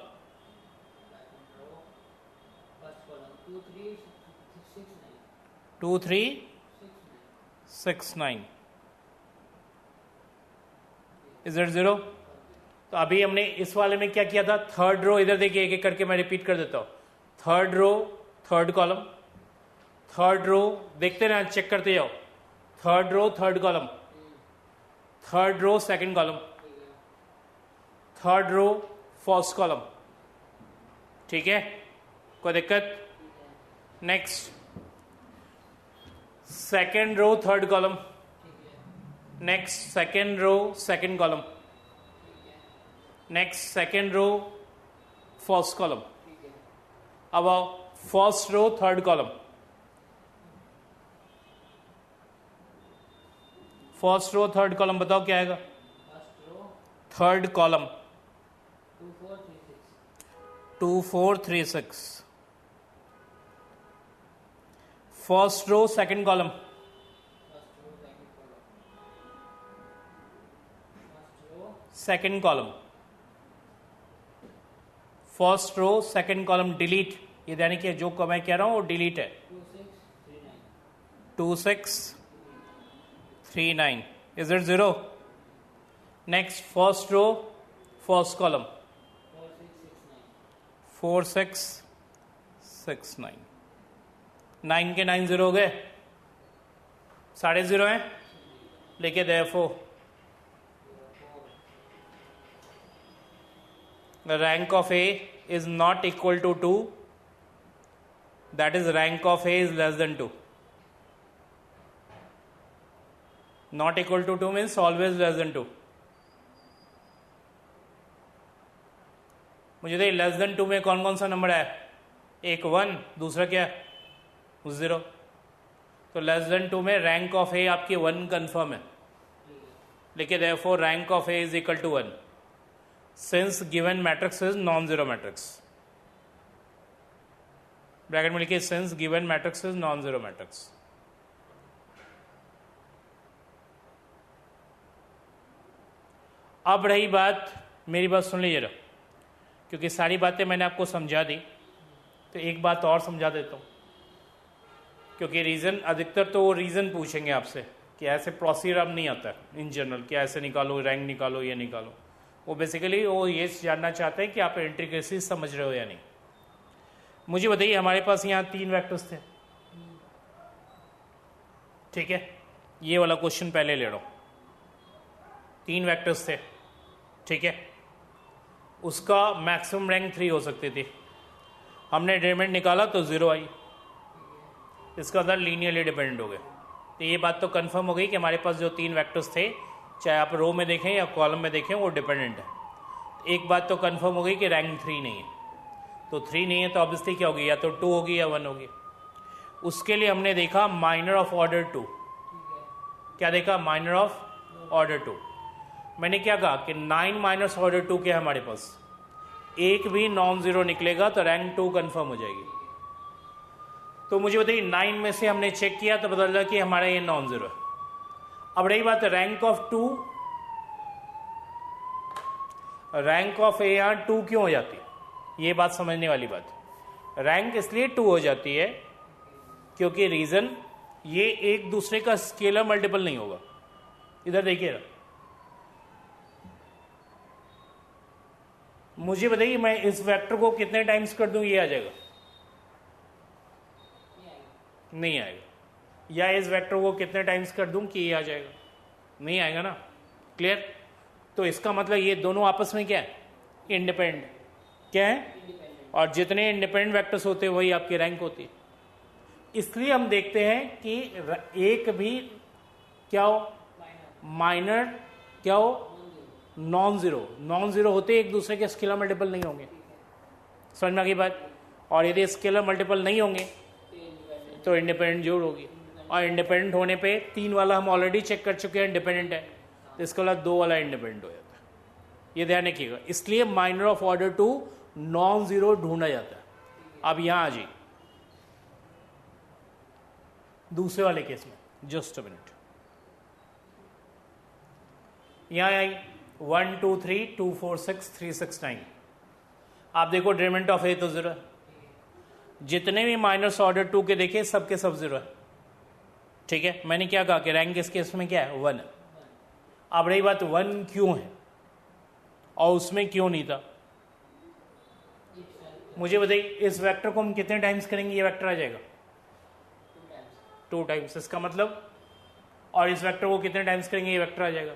first column 2 3 6 9 2 3 6 6 9. Is it 0? तो अभी हमने इस वाले में क्या किया था? थर्ड रो, इधर देखिए एक एक करके मैं रिपीट कर देता हूं. Third row third column, third row देखते ना, चेक करते जाओ. Third row third column, third row second column, third row first column. ठीक है, कोई दिक्कत? Next, second row third column, next second row second column, next second row first column. अब आओ first row third column, first row third column बताओ क्या आएगा? First row third column 2 4 3 6 2 4 3 6. First row second column, first row second column first row second column, first row second column delete. ये यानी कि जो मैं कह रहा हूं वो डिलीट है. 2 6 3 9 2 6 3 9. Is it 0? Next first row first column 4 6 6 9 4 6 6 9. 9 के 9 0 हो गए, 0.5 हैं, लेके therefore the rank of A is not equal to 2, that is rank of A is less than 2. Not equal to 2 means always less than 2. मुझे देखिए less than 2 में कौन कौन सा नंबर है? एक 1, दूसरा क्या है? 0. तो लेस देन 2 में रैंक ऑफ ए आपकी 1 कंफर्म है, लेकिन therefore rank of A is equal to 1 since given matrix is non zero matrix. Bracket में लिखिए since given matrix is non zero matrix. अब रही बात, मेरी बात सुन लीजिए, क्योंकि सारी बातें मैंने आपको समझा दी, तो एक बात और समझा देता हूँ. क्योंकि रीज़न अधिकतर तो वो रीज़न पूछेंगे आपसे कि ऐसे प्रोसीजर अब नहीं आता इन जनरल कि ऐसे निकालो, रैंक निकालो, ये निकालो. वो बेसिकली वो ये जानना चाहते हैं कि आप इंट्रिकेसीज समझ रहे हो या नहीं. मुझे बताइए, हमारे पास यहाँ 3 वेक्टर्स थे, ठीक है? ये वाला क्वेश्चन पहले ले रहा हूँ. 3 वेक्टर्स थे, ठीक है? उसका मैक्सिमम रैंक 3 हो सकती थी. हमने डिटरमिनेंट निकाला तो 0 आई. इसका मतलब लीनियरली डिपेंडेंट हो गए. तो ये बात तो कंफर्म हो गई कि हमारे पास जो 3 वेक्टर्स थे, चाहे आप रो में देखें या कॉलम में देखें, वो डिपेंडेंट है. एक बात तो कंफर्म हो गई कि रैंक 3 नहीं है. तो 3 नहीं है तो ऑब्वियसली क्या होगी? या तो 2 होगी या 1 होगी. उसके लिए हमने देखा माइनर ऑफ ऑर्डर 2. क्या देखा? Minor of order 2. मैंने क्या कहा कि 9 माइनस ऑर्डर 2 के हमारे पास एक भी नॉन जीरो निकलेगा तो रैंक 2 कंफर्म हो जाएगी. तो मुझे बताइए 9 में से हमने चेक किया तो पता चला कि हमारा ये नॉन जीरो है. अब रही बात रैंक ऑफ 2, रैंक ऑफ ए यहां 2 क्यों हो जाती है? ये बात समझने वाली बात. रैंक इसलिए 2 हो जाती है क्योंकि रीजन ये एक दूसरे का स्केलर मल्टीपल नहीं होगा. इधर देखिए, मुझे बताइए मैं इस वेक्टर को कितने टाइम्स कर दूं ये आ जाएगा? नहीं आएगा. या इस वेक्टर को कितने टाइम्स कर दूं कि ये आ जाएगा? नहीं आएगा ना. क्लियर? तो इसका मतलब ये दोनों आपस में क्या है? इंडिपेंडेंट. क्या है? और जितने इंडिपेंडेंट वेक्टर्स होते हैं वही आपकी रैंक होती है। इसलिए हम देखते हैं कि एक भी क्या हो, माइनर क्या हो, नॉन जीरो। नॉन जीरो होते एक दूसरे के स्केलर मल्टीपल नहीं होंगे, समझ में आ गई बात। और यदि स्केलर मल्टीपल नहीं होंगे तो इंडिपेंडेंट जोड़ होगी, और इंडिपेंडेंट होने पे 3 वाला हम ऑलरेडी चेक कर चुके हैं इंडिपेंडेंट है, तो इसके बाद 2 वाला इंडिपेंडेंट हो जाता है। ये ध्यान रखिएगा, इसलिए minor of order 2 non zero ढूंढा जाता है। अब यहां आ जाइए दूसरे वाले केस में, जस्ट अ मिनट। यहां आई 1 2 3 2 4 6 3 6 9। आप देखो डिटरमिनेंट ऑफ ए तो जीरो है, जितने भी माइनस ऑर्डर 2 के देखे सबके सब जीरो है, ठीक है। मैंने क्या कहा कि रैंक इस केस में क्या है, 1 है। अब रही बात 1 क्यों है और उसमें क्यों नहीं था, मुझे बताइए। इस वेक्टर को हम कितने टाइम्स करेंगे ये वेक्टर आ जाएगा 2 टाइम्स, इसका मतलब, और इस वेक्टर को कितने टाइम्स करेंगे ये वेक्टर आ जाएगा।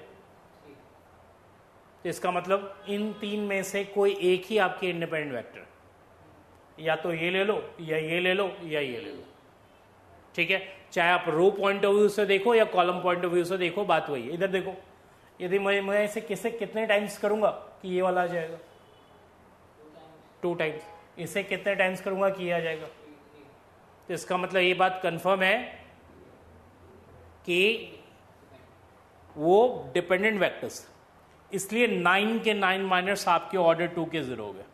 तो इसका मतलब इन 3 में से कोई एक ही आपके इंडिपेंडेंट वेक्टर, या तो ये ले लो या ये ले लो या ये ले लो, ठीक है। चाहे आप रो पॉइंट ऑफ व्यू से देखो या कॉलम पॉइंट ऑफ व्यू से देखो, बात वही है। इधर देखो, यदि मैं इसे कितने टाइम्स करूंगा कि ये वाला आ जाएगा 2 टाइम्स, इसे कितने टाइम्स करूंगा कि ये आ जाएगा। तो इसका मतलब ये बात कंफर्म है कि वो डिपेंडेंट वेक्टर्स, इसलिए 9 के 9 माइनस आपके ऑर्डर 2 के 0 हो गए।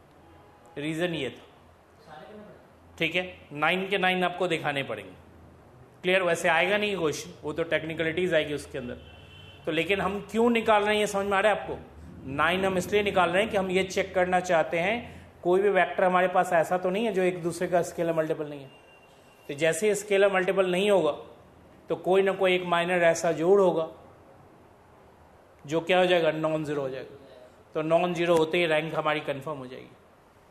रीजन ये था, ठीक है। 9 के 9 आपको दिखाने पड़ेंगे, क्लियर। वैसे आएगा नहीं क्वेश्चन, वो तो टेक्निकलिटीज आएगी उसके अंदर। तो लेकिन हम क्यों निकाल रहे हैं ये समझ में आ रहा है आपको। 9 हम इसलिए निकाल रहे हैं कि हम ये चेक करना चाहते हैं कोई भी वेक्टर हमारे पास ऐसा तो नहीं है जो एक दूसरे का स्केलर मल्टीपल नहीं है। तो जैसे स्केलर मल्टीपल नहीं होगा तो कोई ना कोई एक माइनर ऐसा जोड़ होगा जो क्या हो जाएगा, नॉन जीरो हो जाएगा। तो नॉन जीरो होते ही रैंक हमारी कंफर्म हो जाएगी,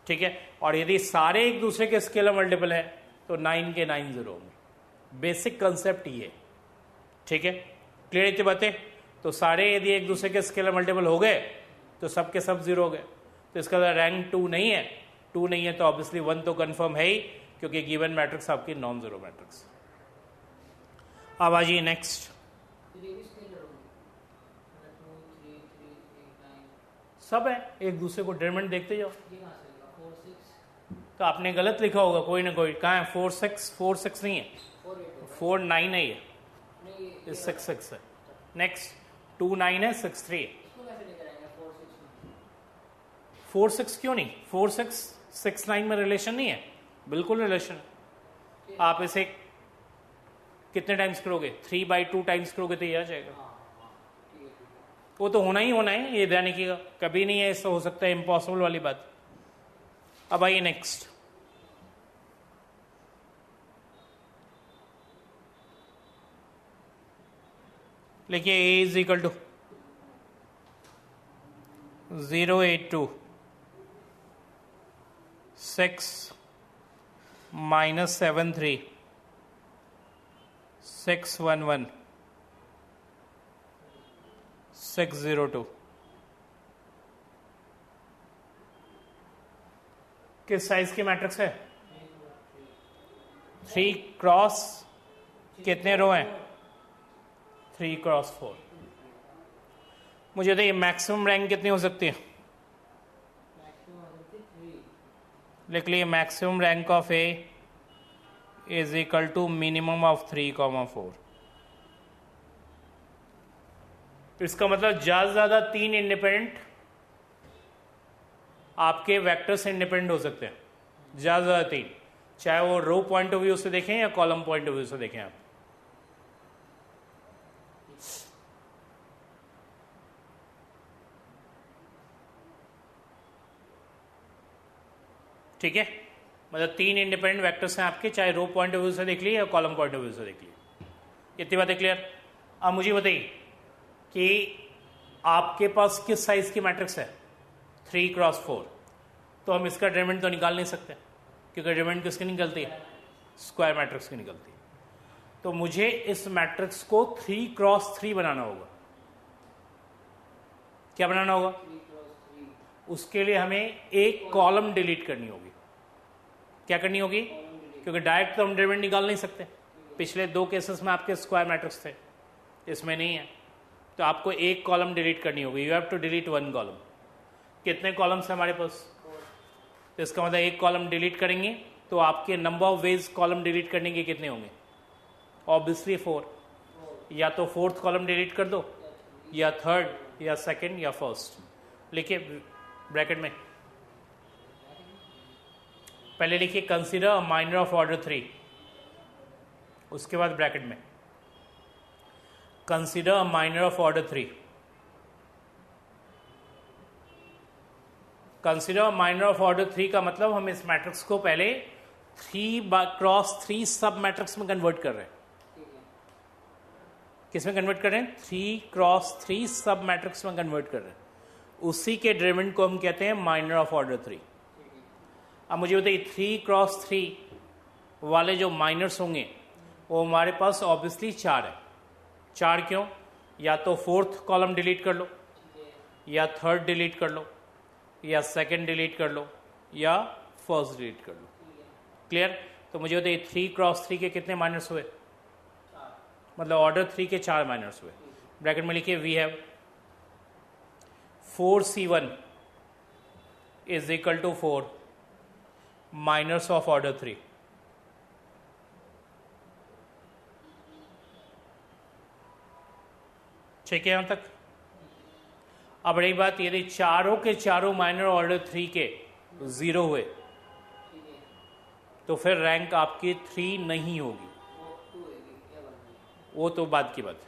ठीक है। और यदि सारे एक दूसरे के स्केलर मल्टीपल है तो 9 के 9 जीरो होंगे। बेसिक कंसेप्ट ये, ठीक है। क्लियर इतनी बातें। तो सारे यदि एक दूसरे के स्केलर मल्टीपल हो गए तो सबके सब जीरो हो गए, तो इसका रैंक 2 नहीं है। 2 नहीं है तो ऑब्वियसली 1 तो कंफर्म है ही, क्योंकि गिवन मैट्रिक्स आपकी नॉन जीरो मैट्रिक्स। अब आ जाइए नेक्स्ट। सब है एक दूसरे को डिटरमिनेंट देखते जाओ। तो आपने गलत लिखा होगा कोई ना कोई, कहाँ है 4 6, 4 6 नहीं है, 4 9 है, ये 6 6 है। नेक्स्ट 2 9 है, 6 3 है। 4 6 क्यों नहीं, 4 6 6 9 में रिलेशन नहीं है, बिल्कुल रिलेशन है। आप इसे कितने टाइम्स करोगे, 3/2 टाइम्स करोगे तो ये आ जाएगा। वो तो होना ही होना है, ये ध्यान रखिएगा, कभी नहीं है ऐसा हो सकता है इम्पॉसिबल वाली बात। अब आइए नेक्स्ट। लिखिए a इज इक्वल टू 082 6 - 73 611 602। किस साइज की मैट्रिक्स है, 3 क्रॉस कितने रो हैं, 3 क्रॉस 4। मुझे बताइए मैक्सिमम रैंक कितनी हो सकती है, लिख लिए maximum rank of A is equal to minimum of 3, 4। इसका मतलब ज्यादा से ज्यादा 3 इंडिपेंडेंट आपके वेक्टर से इंडिपेंडेंट हो सकते हैं, ज्यादा से ज्यादा 3, चाहे वो रो पॉइंट ऑफ व्यू से देखें या कॉलम पॉइंट ऑफ व्यू से देखें आप। ठीक है, मतलब 3 इंडिपेंडेंट वेक्टर्स हैं आपके, चाहे रो पॉइंट ऑफ व्यू से देख लिए या कॉलम पॉइंट ऑफ व्यू से देख लिए। इतनी बातें क्लियर। अब मुझे बताइए कि आपके पास किस साइज की मैट्रिक्स है, 3 क्रॉस 4। तो हम इसका डिटरमिनेंट तो निकाल नहीं सकते, क्योंकि डिटरमिनेंट किसकी निकलती है, स्क्वायर मैट्रिक्स की निकलती है। तो मुझे इस मैट्रिक्स को 3 क्रॉस 3 बनाना होगा। क्या बनाना होगा, उसके लिए हमें एक कॉलम डिलीट करनी होगी। क्या करनी होगी, क्योंकि डायरेक्ट तो हम डिटरमिनेंट निकाल नहीं सकते। पिछले 2 केसेस में आपके स्क्वायर मैट्रिक्स थे, इसमें नहीं है, तो आपको एक कॉलम डिलीट करनी होगी। You have to delete 1 column. कितने कॉलम्स हैं हमारे पास, तो इसका मतलब एक कॉलम डिलीट करेंगे तो आपके number of ways column delete करने के कितने होंगे, ऑब्वियसली 4। या तो 4th कॉलम डिलीट कर दो, या 3rd, या 2nd, या 1st। लिखिए ब्रैकेट में, पहले लिखिए consider a minor of order 3, उसके बाद ब्रैकेट में consider a minor of order 3। Consider a minor of order 3 का मतलब हम इस मैट्रिक्स को पहले 3x3 सब मैट्रिक्स में कन्वर्ट कर रहे हैं। किस में कन्वर्ट कर रहे हैं, 3x3 सब मैट्रिक्स में कन्वर्ट कर रहे हैं। उसी के डिटरमिनेंट को हम कहते हैं माइनर ऑफ ऑर्डर 3। अब मुझे बताइए 3x3 वाले जो माइनर्स होंगे वो हमारे पास ऑब्वियसली 4 है। 4 क्यों, या तो 4th कॉलम डिलीट कर लो, या 3rd डिलीट कर लो, या 2nd डिलीट कर लो, या 1st डिलीट कर लो। क्लियर। तो मुझे बताइए 3x3 के कितने माइनर्स हुए, मतलब ऑर्डर 3 के 4 माइनर्स हुए। ब्रैकेट में लिखिए we have 4c1 is equal to 4 minors of order 3। ठीक है यहां तक। अब रही बात, यदि चारों के चारों माइनर ऑर्डर 3 के 0 हुए तो फिर रैंक आपकी 3 नहीं होगी, वो तो बात की बात है।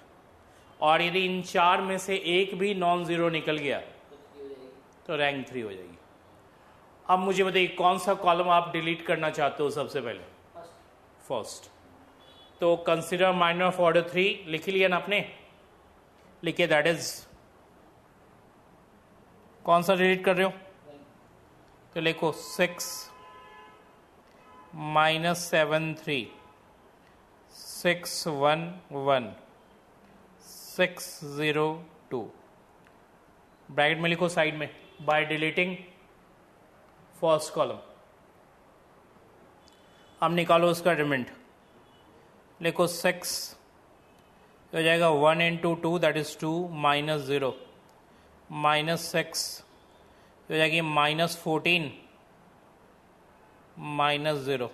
और यदि इन 4 में से एक भी नॉन जीरो निकल गया तो रैंक 3 हो जाएगी। अब मुझे बताइए कौन सा कॉलम आप डिलीट करना चाहते हो सबसे पहले, फर्स्ट। तो कंसीडर माइनर ऑफ ऑर्डर 3 लिख लिया ना आपने, लिखिए दैट इज, कौन सा डिलीट कर रहे हो, तो लिखो 6 -7 3 6 1 1 6 0 2। ब्रैकेट में लिखो साइड में, बाय डिलीटिंग फर्स्ट कॉलम। अब निकालो उसका डिटरमिनेंट, लिखो 6 हो जाएगा 1 into 2 दैट इज 2 -0 -6 हो जाएगी -14 -0।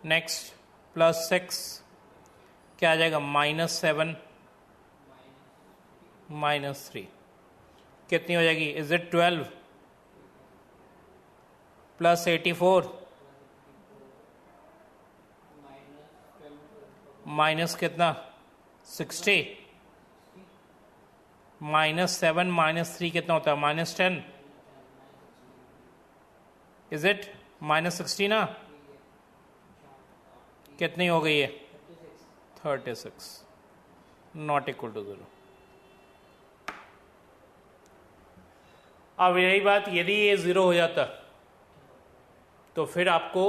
नेक्स्ट +6 क्या आ जाएगा, -7 -3 कितनी हो जाएगी, इज इट 12 +84 माइनस कितना 60 -7 -3 कितना होता है, -10 इज इट -60 ना, कितनी हो गई है 36 नॉट इक्वल टू 0। अब यही बात, यदि ये 0 हो जाता तो फिर आपको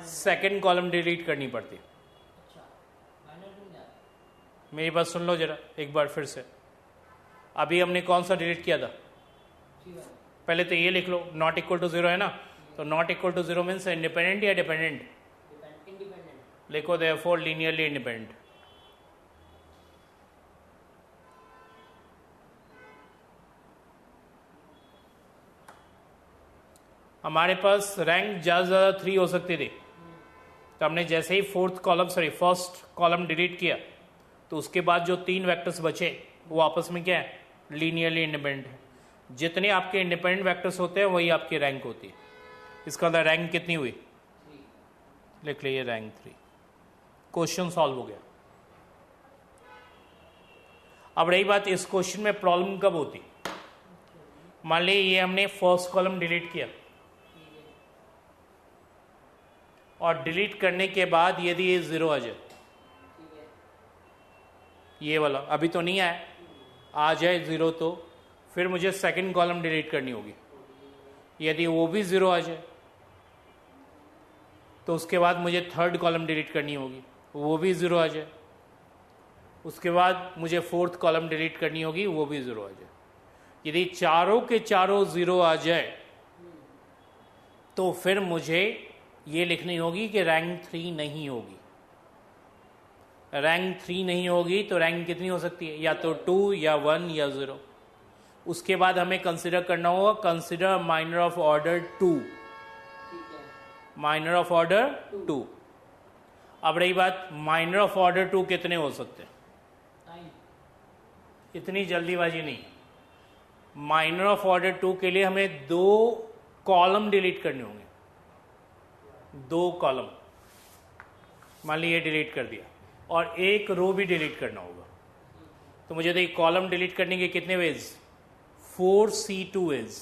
सेकंड कॉलम डिलीट करनी पड़ती। मेरी बात सुन लो जरा एक बार फिर से। अभी हमने कौन सा डिलीट किया था, पहले तो ये लिख लो नॉट इक्वल टू 0 है ना, तो not equal to 0 means independent या डिपेंडेंट, लिखो देयरफॉर लीनियरली इंडिपेंडेंट। हमारे पास रैंक ज़्यादा से ज़्यादा 3 हो सकती थी, तो हमने जैसे ही फर्स्ट कॉलम डिलीट किया तो उसके बाद जो 3 वेक्टर्स बचे वो आपस में क्या है, लीनियरली इंडिपेंडेंट है। जितने आपके इंडिपेंडेंट वेक्टर्स होते हैं वही आपकी रैंक होती है। इसका मतलब रैंक कितनी हुई, लिख लीजिए रैंक 3। क्वेश्चन सॉल्व हो गया। अब रही बात, इस क्वेश्चन में प्रॉब्लम कब होती, मान लीजिए ये हमने फर्स्ट कॉलम डिलीट किया और डिलीट करने के बाद यदि ये 0 आ जाए, ये वाला अभी तो नहीं आया, आ जाए 0 तो फिर मुझे सेकंड कॉलम डिलीट करनी होगी। यदि वो भी 0 आ जाए तो उसके बाद मुझे थर्ड कॉलम डिलीट करनी होगी, वो भी 0 आ जाए। उसके बाद मुझे फोर्थ कॉलम डिलीट करनी होगी, वो भी 0 आ जाए। यदि चारों के चारों 0 आ जाए तो फिर मुझे ये लिखनी होगी कि रैंक 3 नहीं होगी। रैंक 3 नहीं होगी तो रैंक कितनी हो सकती है, या तो 2 या 1 या 0। उसके बाद हमें कंसिडर करना होगा, consider minor of order 2, minor of order 2। अब रही बात माइनर ऑफ ऑर्डर 2 कितने हो सकते हैं, इतनी जल्दीबाजी नहीं। माइनर ऑफ ऑर्डर 2 के लिए हमें 2 कॉलम डिलीट करने होंगे, 2 कॉलम। मान लीजिए डिलीट कर दिया, और 1 रो भी डिलीट करना होगा। तो मुझे देखिए कॉलम डिलीट करने के कितने वेज, 4C2 वेज,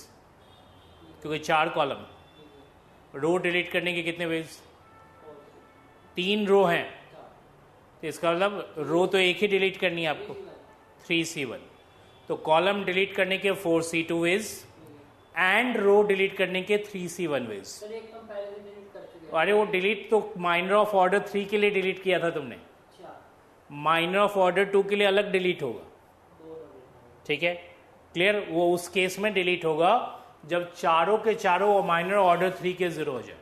क्योंकि 4 कॉलम। रो डिलीट करने के कितने वेज, 3 रो हैं, तो इसका मतलब रो तो एक ही डिलीट करनी है आपको, 3C1। तो कॉलम डिलीट करने के 4C2 veg and row delete करने के 3C1 वेज। अरे वो डिलीट तो माइनर ऑफ ऑर्डर 3 के लिए डिलीट किया था तुमने, माइनर ऑफ ऑर्डर 2 के लिए अलग डिलीट होगा, ठीक है, क्लियर। वो उस केस में डिलीट होगा जब चारों के चारों माइनर ऑर्डर 3 के 0 हो जाए,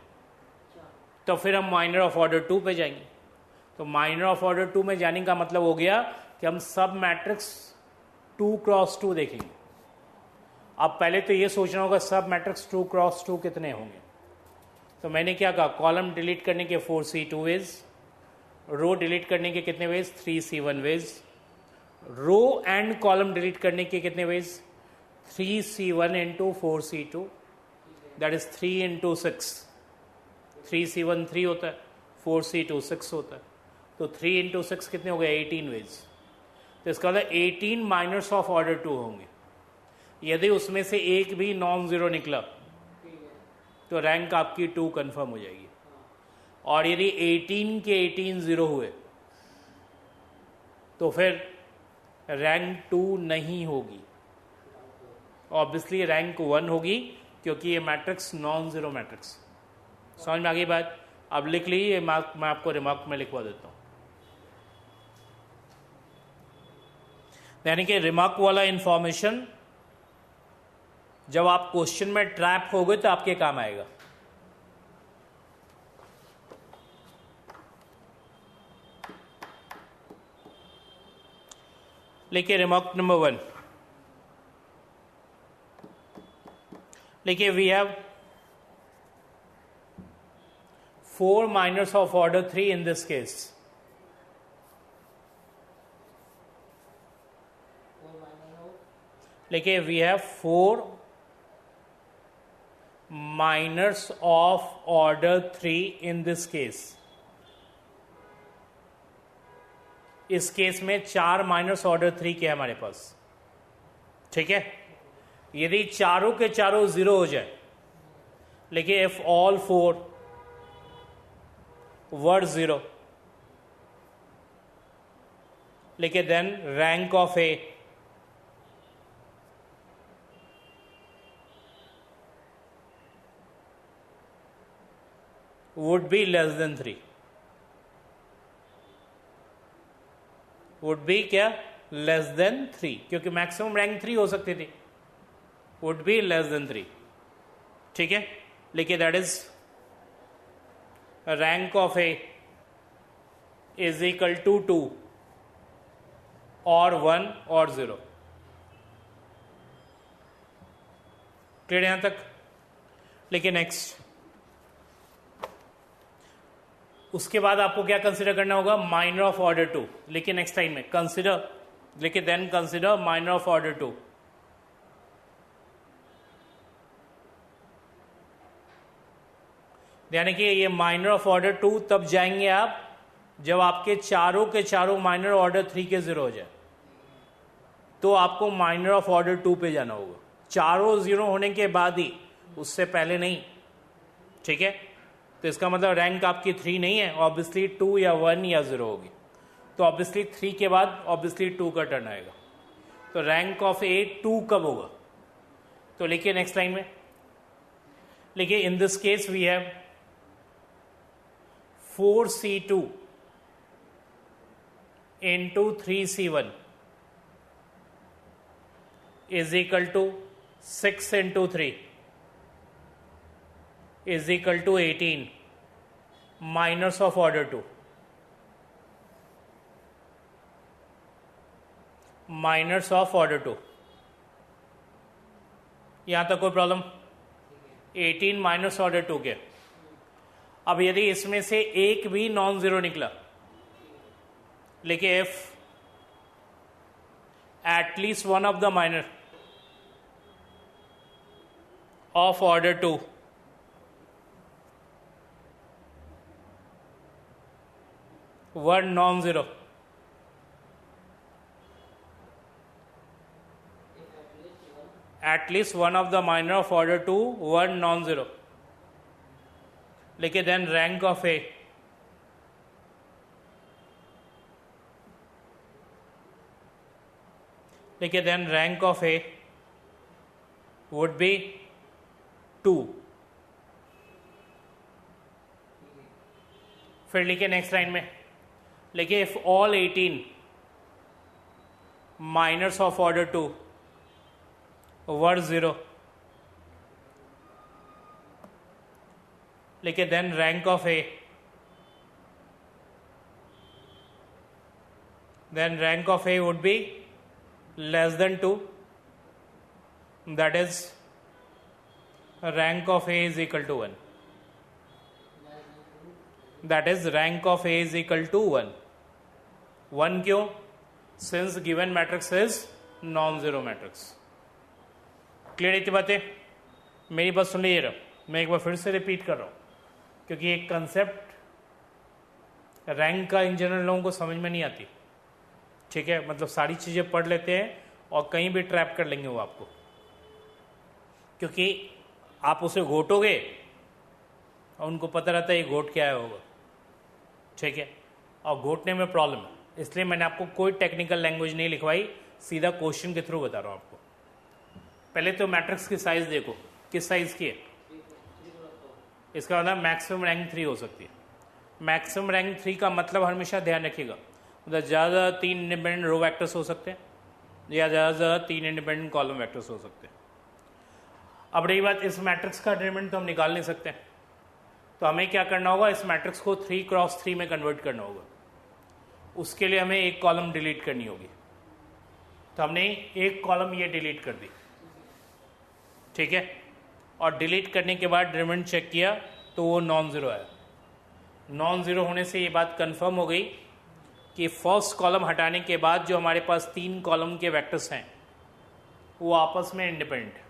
तो फिर हम माइनर ऑफ ऑर्डर 2 पे जाएंगे। तो माइनर ऑफ ऑर्डर 2 में जाने का मतलब हो गया कि हम सब मैट्रिक्स 2x2 देखेंगे। अब पहले तो ये सोचना होगा सब मैट्रिक्स 2x2 कितने होंगे। तो मैंने क्या कहा, कॉलम डिलीट करने के 4C2 वेज, रो डिलीट करने के कितने ways, 3C1 ways, row and column delete करने के कितने ways, 3C1 into 4C2, that is 3 into 6। 3C1 3 होता है, 4C2 6 होता है, तो 3 इंटू 6 कितने हो गए, 18 वेज। तो इसका मतलब 18 माइनर्स ऑफ ऑर्डर 2 होंगे। यदि उसमें से एक भी नॉन जीरो निकला तो रैंक आपकी 2 कंफर्म हो जाएगी। और यदि 18 के 18 0 हुए तो फिर रैंक 2 नहीं होगी, ऑब्वियसली रैंक 1 होगी, क्योंकि ये मैट्रिक्स नॉन जीरो मैट्रिक्स। समझ में आ गई बात। अब लिख लीजिए, मैं आपको रिमार्क में लिखवा देता हूं। यानी कि रिमार्क वाला इंफॉर्मेशन जब आप क्वेश्चन में ट्रैप हो गए तो आपके काम आएगा। लिखिए रिमार्क नंबर 1, लिखिए we have 4 minors of order 3 in this case. लिखिए we have 4 minors of order 3 in this case. इस केस में 4 माइनर्स ऑर्डर 3 के हमारे पास, ठीक है। यदि चारों के चारों 0 हो जाए, लिखिए if all 4 were 0, लिखिए then rank of A would be less than 3, would be क्या, less than 3, क्योंकि मैक्सिमम रैंक 3 हो सकती थी, would be less than 3, ठीक है। लिखिए that is rank of A is equal to 2 or 1 or 0। Clear यहां तक। लिखिए नेक्स्ट। उसके बाद आपको क्या कंसिडर करना होगा, माइनर ऑफ ऑर्डर 2। लिखिए नेक्स्ट लाइन में कंसिडर, लिखिए then consider minor of order 2। यानी कि ये माइनर ऑफ ऑर्डर 2 तब जाएंगे आप जब आपके चारों के चारों माइनर ऑर्डर 3 के 0 हो जाए, तो आपको माइनर ऑफ ऑर्डर 2 पे जाना होगा। चारों 0 होने के बाद ही, उससे पहले नहीं, ठीक है। तो इसका मतलब रैंक आपकी 3 नहीं है, ऑब्वियसली 2 या 1 या 0 होगी। तो ऑब्वियसली 3 के बाद ऑब्वियसली 2 का टर्न आएगा। तो रैंक ऑफ ए 2 कब होगा, तो लिखिए नेक्स्ट लाइन में, लिखिए in this case we have 4C2 into 3C1 is equal to 6 into 3 is equal to 18 minus of order 2, minus of order 2, यहां तक कोई प्रॉब्लम? 18 माइनस ऑर्डर 2 के। अब यदि इसमें से एक भी नॉन जीरो निकला, लिखिए if at least one of the minor of order 2 were non zero, at least one of the minor of order 2 were non-zero. लिखिए then rank of A लिखिए then rank of A would be 2. फिर लिखिए next line में, लिखिए if all 18 minors of order 2 were 0, लिखिए then rank of A, then rank of A would be less than 2, that is rank of A is equal to 1, that is rank of A is equal to 1. 1 क्यों? Since given matrix is non-zero matrix. Clear इतनी बातें? मेरी बात सुन लीजिए, मैं एक बार फिर से रिपीट कर रहा हूँ, क्योंकि एक कंसेप्ट रैंक का इन जनरल लोगों को समझ में नहीं आती, ठीक है? मतलब सारी चीज़ें पढ़ लेते हैं और कहीं भी ट्रैप कर लेंगे वो आपको, क्योंकि आप उसे घोटोगे और उनको पता रहता है ये घोट क्या है होगा, ठीक है? और घोटने में प्रॉब्लम है, इसलिए मैंने आपको कोई टेक्निकल लैंग्वेज नहीं लिखवाई, सीधा क्वेश्चन के थ्रू बता रहा हूँ आपको। पहले तो मैट्रिक्स की साइज देखो, किस साइज की है? इसका मतलब मैक्सिमम रैंक 3 हो सकती है। मैक्सिमम रैंक 3 का मतलब हमेशा ध्यान रखिएगा, मतलब ज़्यादा 3 इंडिपेंडेंट रो वेक्टर्स हो सकते हैं या ज़्यादा 3 इंडिपेंडेंट कॉलम वेक्टर्स हो सकते हैं। अब रही बात इस मैट्रिक्स का डिटरमिनेंट तो हम निकाल नहीं सकते, तो हमें क्या करना होगा, इस मैट्रिक्स को 3x3 में कन्वर्ट करना होगा। उसके लिए हमें एक कॉलम डिलीट करनी होगी, तो हमने एक कॉलम ये डिलीट कर दी, ठीक है? और डिलीट करने के बाद डिटरमिनेंट चेक किया तो वो नॉन ज़ीरो आया। नॉन ज़ीरो होने से ये बात कंफर्म हो गई कि फर्स्ट कॉलम हटाने के बाद जो हमारे पास 3 कॉलम के वेक्टर्स हैं वो आपस में इंडिपेंडेंट है,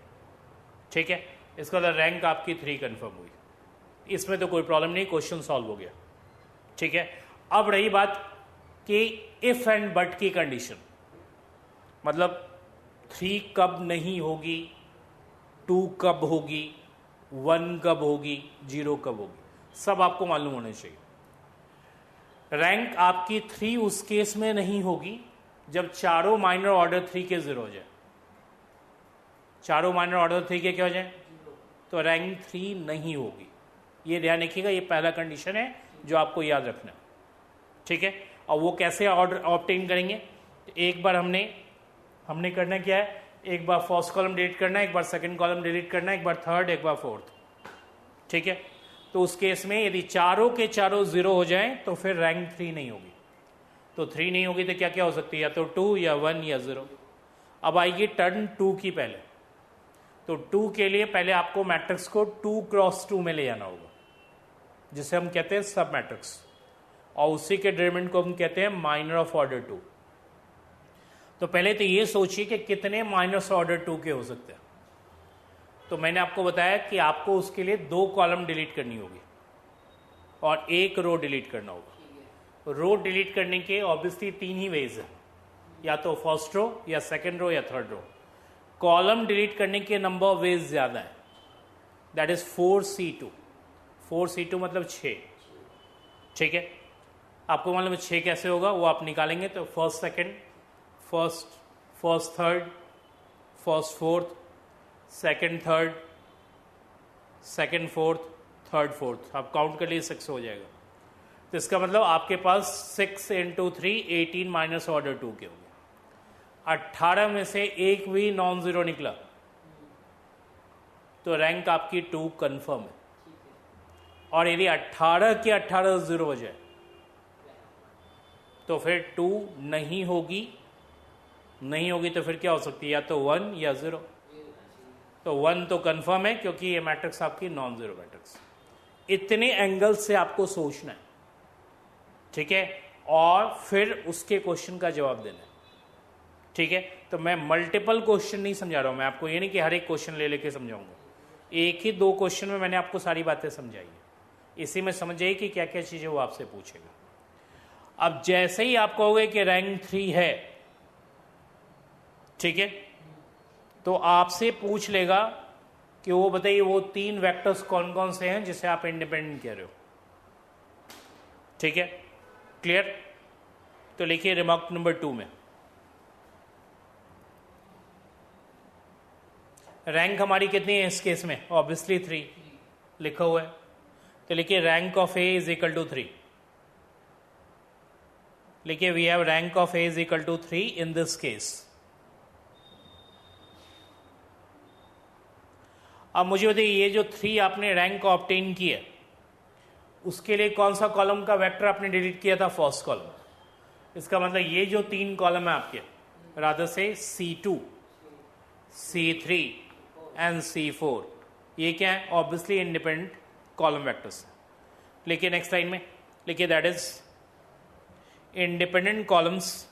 ठीक है? इसका मतलब रैंक आपकी 3 कंफर्म हुई, इसमें तो कोई प्रॉब्लम नहीं, क्वेश्चन सॉल्व हो गया, ठीक है? अब रही बात कि इफ एंड बट की कंडीशन, मतलब 3 कब नहीं होगी, 2 कब होगी, 1 कब होगी, 0 कब होगी, सब आपको मालूम होना चाहिए। रैंक आपकी 3 उस केस में नहीं होगी जब चारों माइनर ऑर्डर 3 के 0 हो जाए। चारों माइनर ऑर्डर 3 के क्या हो जाए? तो रैंक 3 नहीं होगी। ये ध्यान रखिएगा, ये पहला कंडीशन है जो आपको याद रखना है, ठीक है? और वो कैसे ऑर्डर ऑब्टेन करेंगे? एक बार हमने करना क्या है, एक बार फर्स्ट कॉलम डिलीट करना है, एक बार सेकंड कॉलम डिलीट करना है, एक बार थर्ड, एक बार फोर्थ, ठीक है? तो उस केस में यदि चारों के चारों 0 हो जाएं तो फिर रैंक 3 नहीं होगी। तो 3 नहीं होगी तो क्या क्या हो सकती है, या तो 2 या 1 या 0। अब आइए टर्न 2 की। पहले तो 2 के लिए पहले आपको मैट्रिक्स को 2x2 में ले जाना होगा, जिसे हम कहते हैं सब मैट्रिक्स, और उसी के डिटरमिनेंट को हम कहते हैं माइनर ऑफ ऑर्डर 2। तो पहले तो ये सोचिए कि कितने माइनस ऑर्डर 2 के हो सकते हैं। तो मैंने आपको बताया कि आपको उसके लिए 2 कॉलम डिलीट करनी होगी और 1 रो डिलीट करना होगा। रो डिलीट करने के ऑब्वियसली 3 ही वेज है, या तो फर्स्ट रो या सेकंड रो या थर्ड रो। कॉलम डिलीट करने के नंबर ऑफ वेज ज़्यादा है, दैट इज 4c2। 4c2 मतलब 6, ठीक है? आपको मालूम है 6 कैसे होगा, वो आप निकालेंगे तो first second, first third, first fourth, second third, second fourth, third fourth, आप काउंट कर लिए 6 हो जाएगा। तो इसका मतलब आपके पास 6 × 3 18 माइनस ऑर्डर 2 के होंगे। 18 में से एक भी नॉन ज़ीरो निकला तो रैंक आपकी 2 कंफर्म है। और यदि 18 के 18 0 हो जाए तो फिर 2 नहीं होगी, नहीं होगी तो फिर क्या हो सकती है, या तो 1 या 0। तो 1 तो कंफर्म है क्योंकि ये मैट्रिक्स आपकी नॉन जीरो मैट्रिक्स। इतने एंगल से आपको सोचना है, ठीक है, और फिर उसके क्वेश्चन का जवाब देना है, ठीक है। तो मैं मल्टीपल क्वेश्चन नहीं समझा रहा हूं, मैं आपको ये नहीं कि हर एक क्वेश्चन ले लेके समझाऊंगा, एक ही 2 क्वेश्चन में मैंने आपको सारी बातें समझाई है, इसी में समझिए कि क्या क्या चीजें वो आपसे पूछेगा। अब जैसे ही आप कहोगे कि रैंक 3 है, ठीक है, तो आपसे पूछ लेगा कि वो बताइए वो 3 वेक्टर्स कौन कौन से हैं जिसे आप इंडिपेंडेंट कह रहे हो, ठीक है, क्लियर। तो लिखिए रिमार्क नंबर 2 में रैंक हमारी कितनी है इस केस में, ऑब्वियसली 3 लिखा हुआ है। तो लिखिए rank of A is equal to 3। लिखिए we have rank of A is equal to 3 in this case. अब मुझे बताइए ये जो 3 आपने रैंक ऑब्टेन की है उसके लिए कौन सा कॉलम का वेक्टर आपने डिलीट किया था, फर्स्ट कॉलम। इसका मतलब ये जो 3 कॉलम है आपके, रादर से C2, C3 एंड C4, ये क्या है, ऑब्वियसली इंडिपेंडेंट कॉलम वेक्टर्स। लिखिए नेक्स्ट लाइन में, लिखिए दैट इज इंडिपेंडेंट कॉलम्स,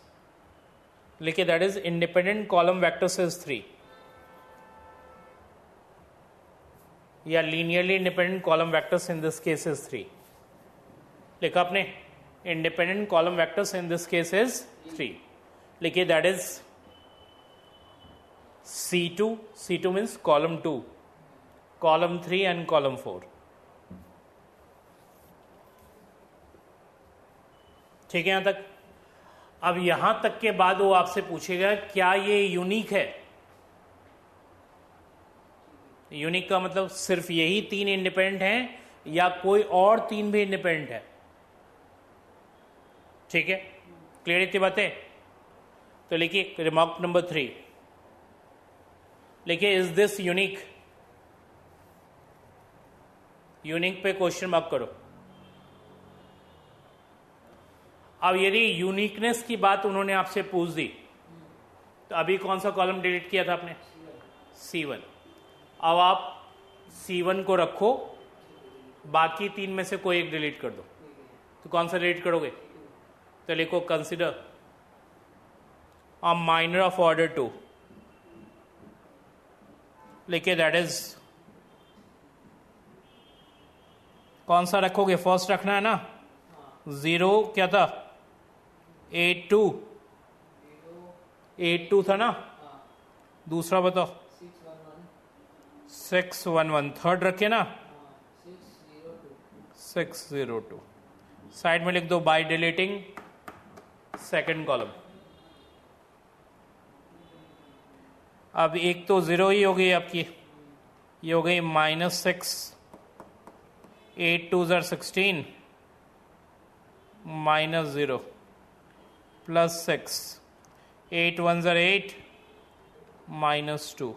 लिखिए that is independent column vectors is 3, या linearly independent column vectors in this case is 3। लिखा आपने, independent column vectors in this case is 3। लिखिए that is C2, C2 means column 2, column 3 and column 4, ठीक है यहां तक। अब यहां तक के बाद वो आपसे पूछेगा क्या ये यूनिक है। यूनिक का मतलब सिर्फ यही 3 इंडिपेंडेंट हैं या कोई और 3 भी इंडिपेंडेंट है, ठीक है, क्लियर इतनी बातें। तो लिखिए रिमार्क नंबर 3, लिखिए इज दिस यूनिक, यूनिक पे क्वेश्चन मार्क करो। अब यदि यूनिकनेस की बात उन्होंने आपसे पूछ दी तो अभी कौन सा कॉलम डिलीट किया था आपने, C1। अब आप C1 को रखो, बाकी 3 में से कोई एक डिलीट कर दो। तो कौन सा डिलीट करोगे, तो लिखो consider a minor of order 2। लिखिए दैट इज, कौन सा रखोगे, फर्स्ट रखना है ना, 0 क्या था, 8 2 था ना, दूसरा बताओ 611, थर्ड रखे ना 602। साइड में लिख दो बाय डिलीटिंग सेकंड कॉलम। अब एक तो 0 ही हो गई आपकी, ये हो गई -6, 8 2 16, -0 +6, 8 1 8, -2,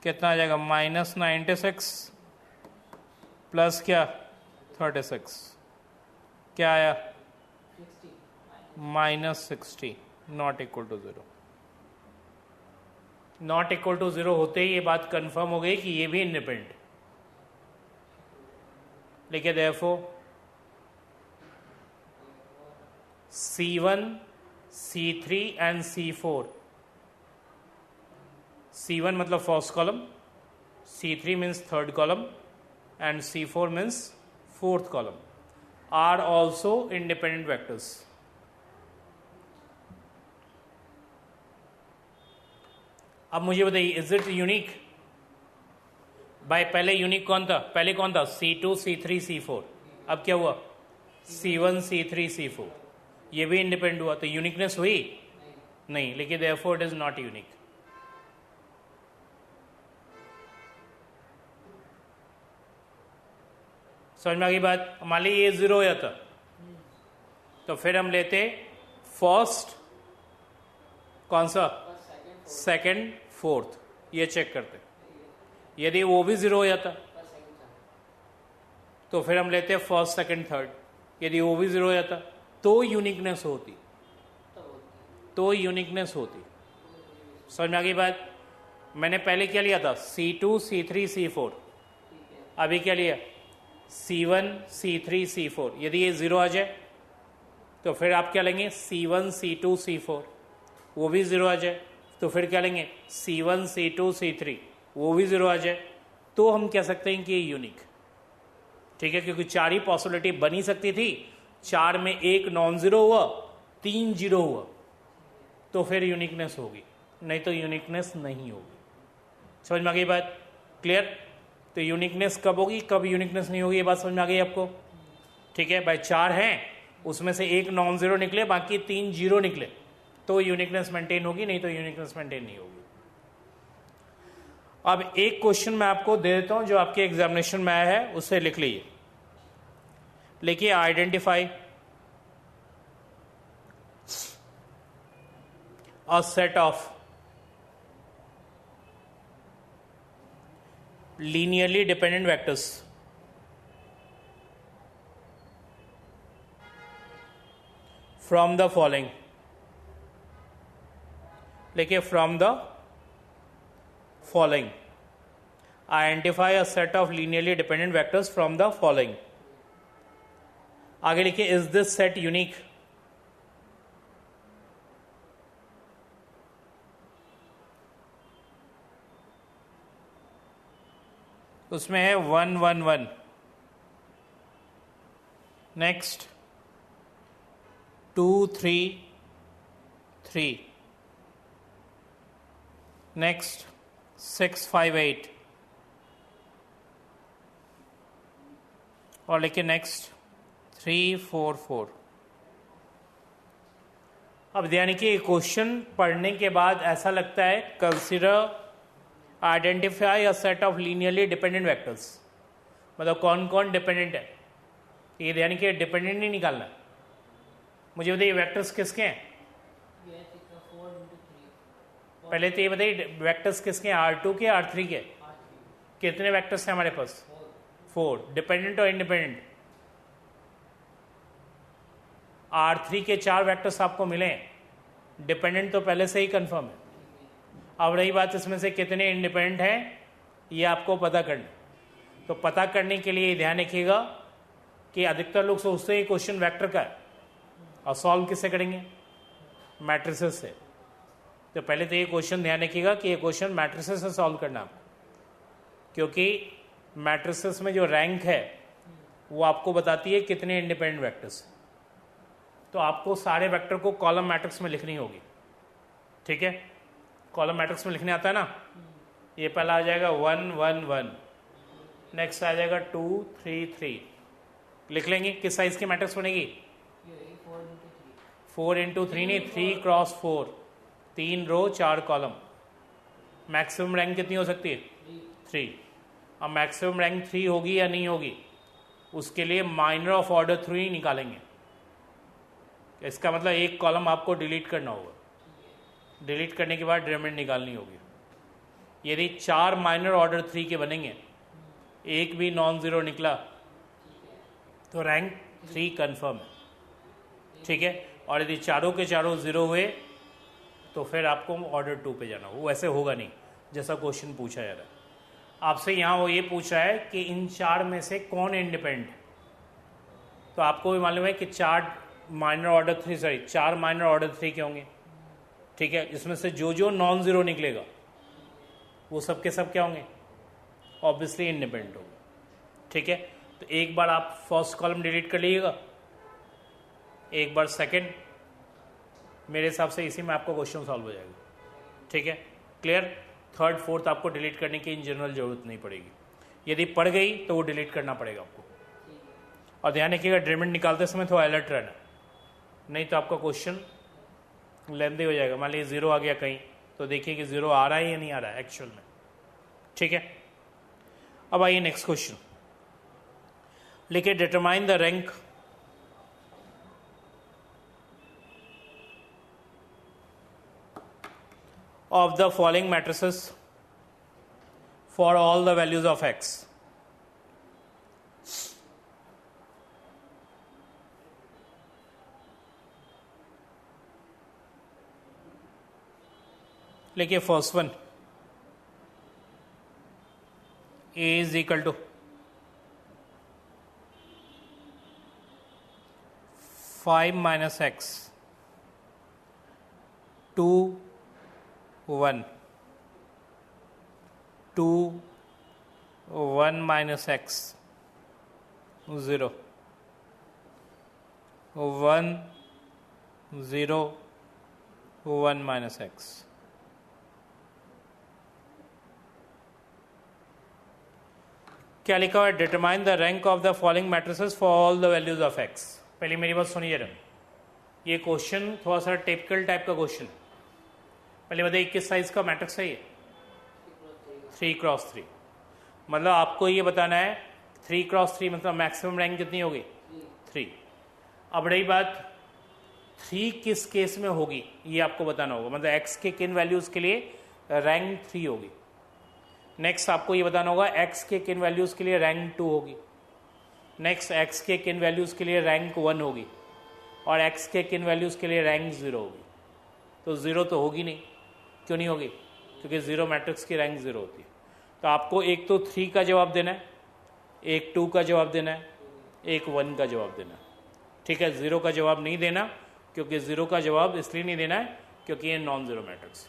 कितना आ जाएगा, -96 प्लस क्या 36, क्या आया, -60, not equal to 0। Not equal to 0 होते ही ये बात कंफर्म हो गई कि ये भी इंडिपेंडेंट। लिखिए therefore C1, C3 and C4, C1 मतलब first column, C3 means third column and C4 means fourth column are also independent vectors. अब मुझे बताइए इज इट यूनिक। भाई पहले यूनिक कौन था, पहले कौन था, C2 C3 C4, अब क्या हुआ C1 C3 C4, ये भी इंडिपेंडेंट हुआ, तो यूनिकनेस हुई नहीं, लेकिन therefore it is not unique. समझ में आ गई बात। मान ली ये 0 हो जाता तो फिर हम लेते फर्स्ट, कौन सा, सेकंड फोर्थ, ये चेक करते। यदि वो भी 0 हो जाता तो फिर हम लेते हैं फर्स्ट सेकंड थर्ड, यदि वो भी जीरो हो जाता तो यूनिकनेस होती, तो यूनिकनेस होती। समझ में आ गई बात? मैंने पहले क्या लिया था, C2 C3 C4, अभी क्या लिया, C1 C3 C4। यदि ये जीरो आ जाए तो फिर आप क्या लेंगे, C1 C2 C4, वो भी जीरो आ जाए तो फिर क्या लेंगे, C1 C2 C3, वो भी जीरो आ जाए तो हम कह सकते हैं कि ये यूनिक। ठीक है, क्योंकि चार ही पॉसिबिलिटी बनी सकती थी, चार में एक नॉन जीरो हुआ, तीन जीरो हुआ, तो फिर यूनिकनेस होगी, नहीं तो यूनिकनेस नहीं होगी। समझ में आ गई बात? क्लियर? तो यूनिकनेस कब होगी, कब यूनिकनेस नहीं होगी, ये बात समझ में आ गई आपको? ठीक है भाई, चार हैं उसमें से एक नॉन जीरो निकले, बाकी तीन जीरो निकले, तो यूनिकनेस मेंटेन होगी, नहीं तो यूनिकनेस मेंटेन नहीं होगी। अब एक क्वेश्चन मैं आपको दे देता हूं जो आपके एग्जामिनेशन में आया है, उसे लिख लीजिए। लिखिए, identify a set of linearly dependent vectors from the following। लिखिए, from the following, identify a set of linearly dependent vectors from the following। आगे लिखिए, is this set unique? उसमें है 1 1 1, नेक्स्ट 2 3 3, नेक्स्ट 6 5 8, और लिखिए नेक्स्ट 3 4 4। अब यानी कि क्वेश्चन पढ़ने के बाद ऐसा लगता है, consider identify a set of linearly dependent vectors, मतलब कौन कौन डिपेंडेंट है, ये यानी कि डिपेंडेंट नहीं निकालना। मुझे बताइए वेक्टर्स किसके हैं, पहले तो ये बताइए वेक्टर्स किसके हैं, R2 के R3 के, कितने वेक्टर्स हैं हमारे पास, 4। डिपेंडेंट और इंडिपेंडेंट, R3 के 4 वेक्टर्स आपको मिले हैं, डिपेंडेंट तो पहले से ही कंफर्म है। अब रही बात इसमें से कितने इंडिपेंडेंट हैं, ये आपको पता करना। तो पता करने के लिए ध्यान रखिएगा कि अधिकतर लोग सोचते हैं क्वेश्चन वेक्टर का है, और सॉल्व किससे करेंगे, मैट्रिसेस से। तो पहले तो ये क्वेश्चन ध्यान रखिएगा कि ये क्वेश्चन मैट्रिसेस से सॉल्व करना, क्योंकि मैट्रिसेस में जो रैंक है वो आपको बताती है कितने इंडिपेंडेंट वेक्टर्स। तो आपको सारे वेक्टर को कॉलम मैट्रिक्स में लिखनी होगी। ठीक है, कॉलम मैट्रिक्स में लिखने आता है ना, ये पहला आ जाएगा 1 1 1, नेक्स्ट आ जाएगा 2 3 3। लिख लेंगे, किस साइज की मैट्रिक्स बनेगी, 4 इंटू 3 नहीं, 3 क्रॉस 4, 3 रो 4 कॉलम। मैक्सिमम रैंक कितनी हो सकती है, 3। अब मैक्सिमम रैंक 3 होगी या नहीं होगी, उसके लिए माइनर ऑफ ऑर्डर 3 निकालेंगे। इसका मतलब एक कॉलम आपको डिलीट करना होगा, डिलीट करने के बाद रिमेंड निकालनी होगी। यदि 4 माइनर ऑर्डर 3 के बनेंगे, एक भी नॉन जीरो निकला, तो रैंक 3 कंफर्म है। ठीक है, और यदि चारों के चारों जीरो हुए तो फिर आपको ऑर्डर 2 पे जाना। वो ऐसे होगा नहीं जैसा क्वेश्चन पूछा जा रहा है आपसे। यहाँ वो ये पूछ रहा है कि इन 4 में से कौन इंडिपेंडेंट है। तो आपको भी मालूम है कि 4 माइनर ऑर्डर 3 के होंगे। ठीक है, इसमें से जो जो नॉन जीरो निकलेगा वो सब के सब क्या होंगे, ऑब्वियसली इंडिपेंडेंट होंगे। ठीक है, तो एक बार आप फर्स्ट कॉलम डिलीट कर लीजिएगा, एक बार सेकंड, मेरे हिसाब से इसी में आपका क्वेश्चन सॉल्व हो जाएगा। ठीक है, क्लियर। थर्ड फोर्थ आपको डिलीट करने की इन जनरल जरूरत नहीं पड़ेगी, यदि पड़ गई तो वो डिलीट करना पड़ेगा आपको। और ध्यान रखिएगा ड्रेमेंट निकालते समय थोड़ा अलर्ट रहना, नहीं तो आपका क्वेश्चन लेंदी हो जाएगा। मान लीजिए 0 आ गया कहीं, तो देखिए कि 0 आ रहा है या नहीं आ रहा है एक्चुअल में। ठीक है, अब आइए नेक्स्ट क्वेश्चन। लिखिए, determine the rank of the following matrices for all the values of x। लिखिए first one a is equal to 5 minus x 2 1 2 1 minus x 0 1 0 1 minus x. क्या लिखा हुआ है? Determine the rank of the following matrices for all the values of x. पहले मेरी बात सुनिए जरा, ये क्वेश्चन थोड़ा सा टिपिकल टाइप का क्वेश्चन। पहले बताइए किस साइज का मैट्रिक्स है ये? 3x3। मतलब आपको ये बताना है 3x3 मतलब मैक्सिमम रैंक कितनी होगी? 3। अब रही बात 3 किस केस में होगी ये आपको बताना होगा, मतलब x के किन वैल्यूज के लिए रैंक 3 होगी। नेक्स्ट आपको ये बताना होगा x के किन वैल्यूज के लिए रैंक 2 होगी। नेक्स्ट x के किन वैल्यूज के लिए रैंक 1 होगी और x के किन वैल्यूज के लिए रैंक 0 होगी। तो 0 तो होगी नहीं। क्यों नहीं होगी? क्योंकि 0 मैट्रिक्स की रैंक 0 होती है। तो आपको एक तो 3 का जवाब देना है, एक 2 का जवाब देना है, एक 1 का जवाब देना है। ठीक है, 0 का जवाब नहीं देना, क्योंकि 0 का जवाब इसलिए नहीं देना है क्योंकि ये नॉन जीरो मैट्रिक्स।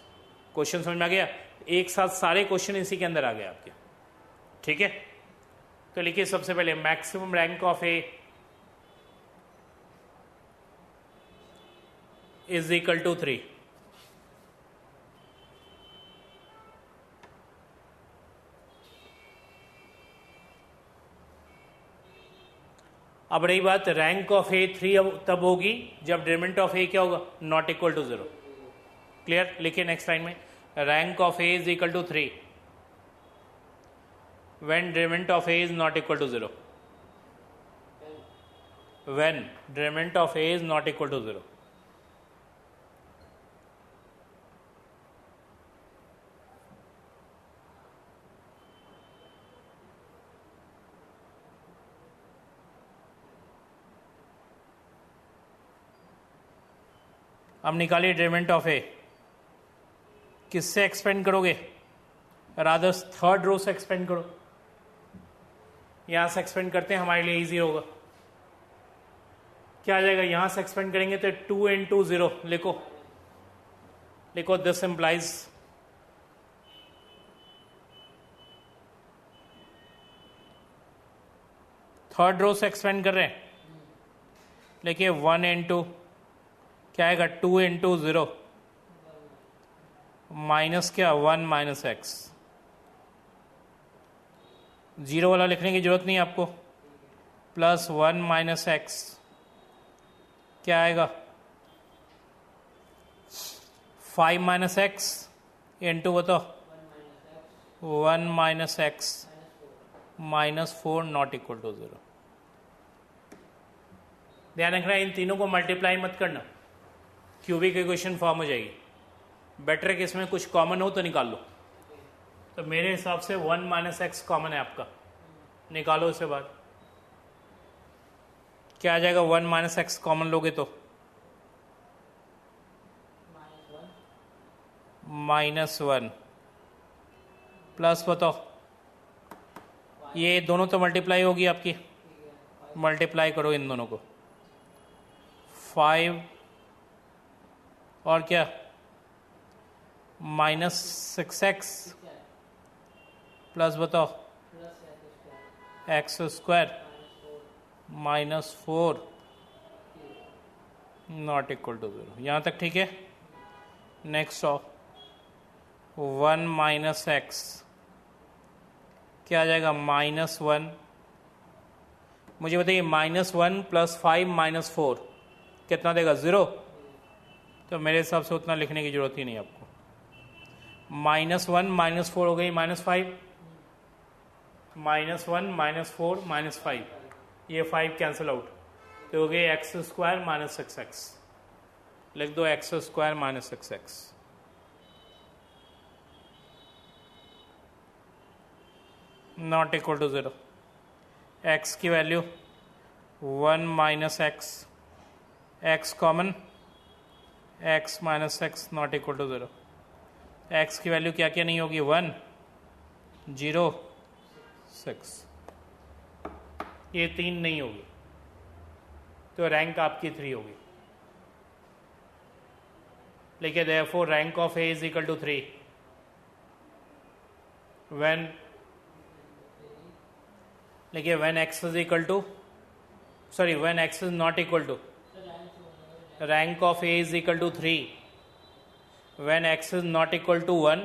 क्वेश्चन समझ में आ गया? एक साथ सारे क्वेश्चन इसी के अंदर आ गए आपके। ठीक है, तो लिखिए सबसे पहले maximum rank of A is equal to 3। अब रही बात रैंक ऑफ ए 3 तब होगी जब डिटरमिनेंट ऑफ ए क्या होगा? Not equal to 0। क्लियर? लिखिए नेक्स्ट लाइन में rank of A is equal to 3 when determinant of A is not equal to 0। when determinant of A is not equal to 0। अब निकालिए determinant of ए। किससे expand करोगे? Rather third row से expand करो। यहां से expand करते हैं, हमारे लिए इजी होगा। क्या आ जाएगा? यहां से एक्सपेंड करेंगे तो 2 into 0 लिखो, लिखो दिस इंप्लाइज थर्ड रो से एक्सपेंड कर रहे हैं। लिखिए 1 into क्या आएगा? 2 into 0 माइनस क्या? 1 माइनस एक्स। 0 वाला लिखने की जरूरत नहीं है आपको। प्लस 1 माइनस एक्स क्या आएगा? 5 माइनस एक्स इंटू बताओ 1 minus x minus 4 not equal to 0। ध्यान रखना इन तीनों को मल्टीप्लाई मत करना, क्यूबिक इक्वेशन फॉर्म हो जाएगी। बेटर है कि इसमें कुछ कॉमन हो तो निकाल लो। तो मेरे हिसाब से 1 माइनस एक्स कॉमन है आपका, निकालो इसके बाद क्या आ जाएगा? 1 माइनस एक्स कॉमन लोगे तो -1 प्लस बताओ ये दोनों तो मल्टीप्लाई होगी आपकी, मल्टीप्लाई करो इन दोनों को। 5 और क्या? -6x प्लस बताओ x square -4 not equal to 0। यहाँ तक ठीक है? नेक्स्ट ऑफ 1 माइनस एक्स क्या आ जाएगा? -1। मुझे बताइए -1 प्लस 5 माइनस 4 कितना देगा? 0। तो मेरे हिसाब से उतना लिखने की जरूरत ही नहीं आपको। -1 -4 हो गई -5, -1 -4 -5, ये 5 कैंसिल आउट तो हो गई एक्स स्क्वायर -6x। लिख दो x square -6x। Not equal to 0। X की value 1 minus x, x common, x minus x not equal to 0। X की वैल्यू क्या क्या नहीं होगी, 1 0 6, ये 3 नहीं होगी, तो रैंक आपकी 3 होगी। लिखिए therefore rank of A is equal to 3 when, लिखिए when x is equal to, sorry when x is not equal to, rank of A is equal to 3 when x is not equal to 1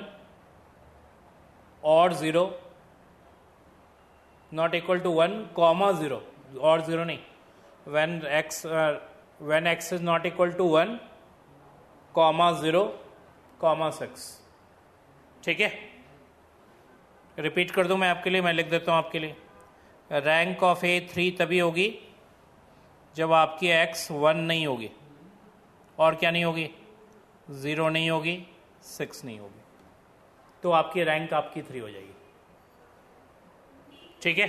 or 0, not equal to 1 comma 0, और 0 नहीं, when x is not equal to 1 comma 0 comma 6, ठीक है। Repeat कर दूं मैं आपके लिए, मैं लिख देता हूं आपके लिए, रैंक ऑफ ए 3 तभी होगी जब आपकी x 1 नहीं होगी, और क्या नहीं होगी, 0 नहीं होगी, 6 नहीं होगी, तो आपकी रैंक आपकी 3 हो जाएगी, ठीक है।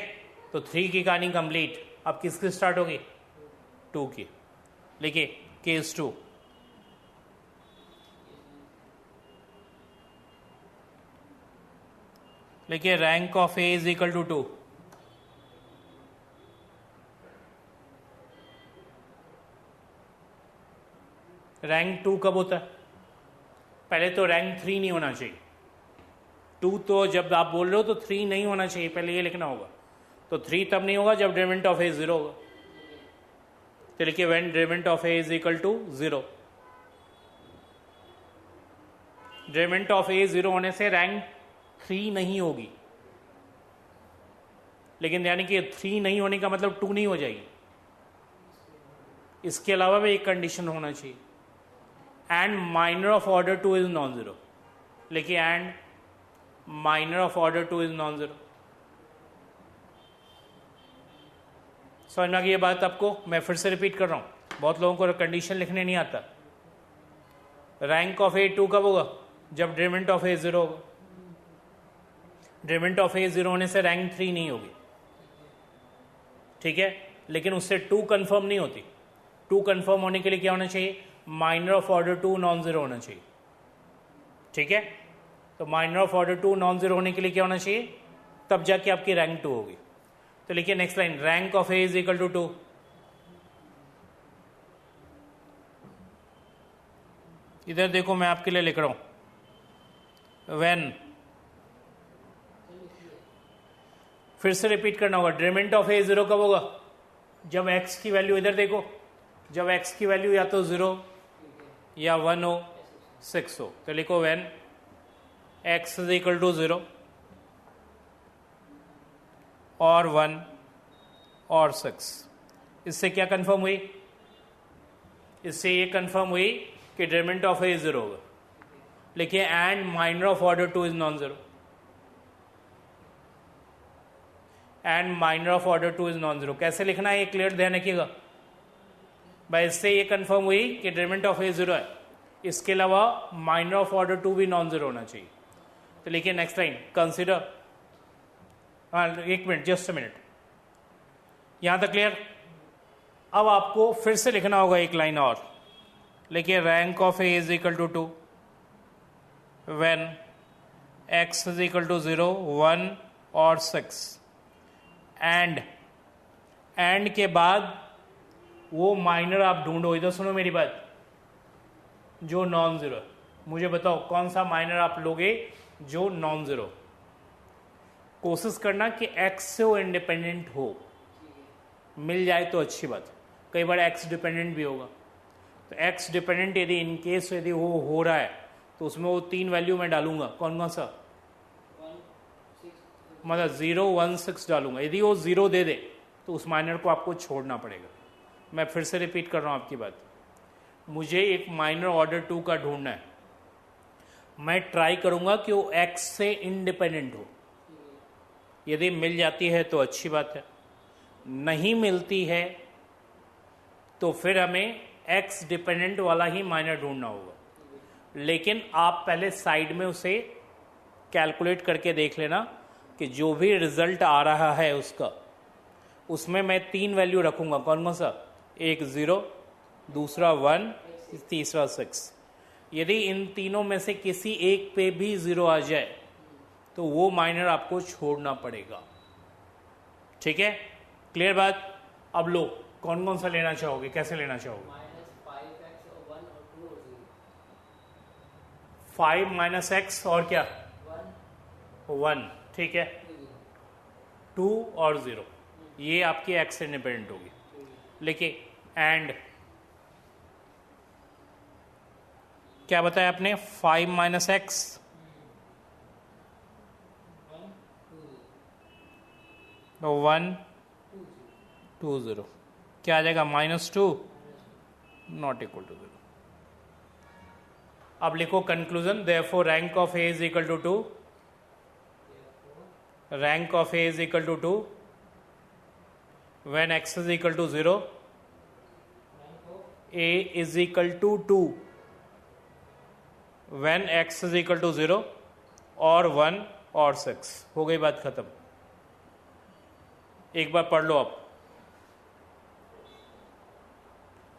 तो 3 की कहानी कंप्लीट। अब किसकी स्टार्ट होगी, 2 की। लिखिए केस 2, लिखिए rank of A is equal to 2, rank 2 कब होता है, पहले तो रैंक 3 नहीं होना चाहिए, 2 तो जब आप बोल रहे हो तो 3 नहीं होना चाहिए, पहले ये लिखना होगा। तो 3 तब नहीं होगा जब डेरिवेटिव ऑफ ए 0 होगा, तो लिखिए when derivative of A is equal to 0, derivative of A 0 होने से रैंक 3 नहीं होगी, लेकिन यानी कि 3 नहीं होने का मतलब 2 नहीं हो जाएगी, इसके अलावा भी एक कंडीशन होना चाहिए, and minor of order 2 is non zero. लिखिए and minor of order 2 is non zero. समझ में आ गई ये बात आपको, मैं फिर से रिपीट कर रहा हूं, बहुत लोगों को कंडीशन लिखने नहीं आता। रैंक ऑफ ए 2 कब होगा, जब डेरिवेटिव ऑफ ए 0 होगा, डेरिवेटिव ऑफ ए 0 होने से रैंक 3 नहीं होगी, ठीक है, लेकिन उससे 2 कंफर्म नहीं होती। 2 कंफर्म होने के लिए क्या होना चाहिए, minor of order 2 non zero होना चाहिए, ठीक है। तो minor of order 2 non zero होने के लिए क्या होना चाहिए, तब जाके आपकी रैंक 2 होगी। तो लिखिए next line, rank of A is equal to 2, इधर देखो मैं आपके लिए लिख रहा हूं, व्हेन, फिर से रिपीट करना होगा, डेरिवेटिव ऑफ ए 0 कब होगा, जब x की वैल्यू, इधर देखो, जब x की वैल्यू या तो 0 या 1 हो, 6 हो। तो लिखो when x is equal to 0 और 1 और 6। इससे क्या कंफर्म हुई, इससे ये कंफर्म हुई कि डेरिवेटिव ऑफ ए 0 होगा। लिखिए and minor of order 2 is non zero, and minor of order 2 is non zero. कैसे लिखना है ये क्लियर ध्यान रखिएगा भाई, इससे ये कंफर्म हुई कि डेरिवेटिव ऑफ ए 0 है, इसके अलावा माइनर ऑफ ऑर्डर 2 भी नॉन जीरो होना चाहिए। तो लिखिए नेक्स्ट लाइन, कंसिडर, हाँ एक मिनट, जस्ट अ मिनट, यहां तक क्लियर। अब आपको फिर से लिखना होगा एक लाइन और, लिखिए rank of A is equal to 2 when x is equal to 0 1 और 6, एंड के बाद वो माइनर आप ढूंढो, इधर सुनो मेरी बात, जो नॉन जीरो। मुझे बताओ कौन सा माइनर आप लोगे जो नॉन जीरो। कोशिश करना कि x से वो इंडिपेंडेंट हो, मिल जाए तो अच्छी बात, कई बार x डिपेंडेंट भी होगा। तो x डिपेंडेंट यदि इन केस यदि वो हो रहा है तो उसमें वो 3 वैल्यू मैं डालूंगा, कौन कौन सा, मतलब 0 1 6 डालूंगा। यदि वो 0 दे दे तो उस माइनर को आपको छोड़ना पड़ेगा। मैं फिर से रिपीट कर रहा हूं आपकी बात, मुझे एक माइनर ऑर्डर 2 का ढूंढना है, मैं ट्राई करूंगा कि वो x से इंडिपेंडेंट हो। यदि मिल जाती है तो अच्छी बात है, नहीं मिलती है तो फिर हमें x डिपेंडेंट वाला ही माइनर ढूंढना होगा। लेकिन आप पहले साइड में उसे कैलकुलेट करके देख लेना कि जो भी रिजल्ट आ रहा है उसका, उसमें मैं 3 वैल्यू रखूंगा, कौन कौन सा, एक 0, दूसरा 1, तीसरा 6। यदि इन तीनों में से किसी एक पे भी 0 आ जाए तो वो माइनर आपको छोड़ना पड़ेगा। ठीक है, क्लियर बात। अब लो, कौन कौन सा लेना चाहोगे, कैसे लेना चाहोगे? -5x और 1 और 2 और 0। 5 - x और क्या? 1। ठीक है, 2 और 0, ये आपकी x से इंडिपेंडेंट होगी। लिखिए एंड क्या बताया आपने? 5 - x 1 2 0, क्या आ जाएगा? -2 नॉट इक्वल टू 0। अब लिखो conclusion, therefore rank of A is equal to 2, rank of A is equal to 2 when x is equal to 0, a is equal to 2 when x is equal to 0 और 1 और 6। हो गई बात खत्म। एक बार पढ़ लो आप,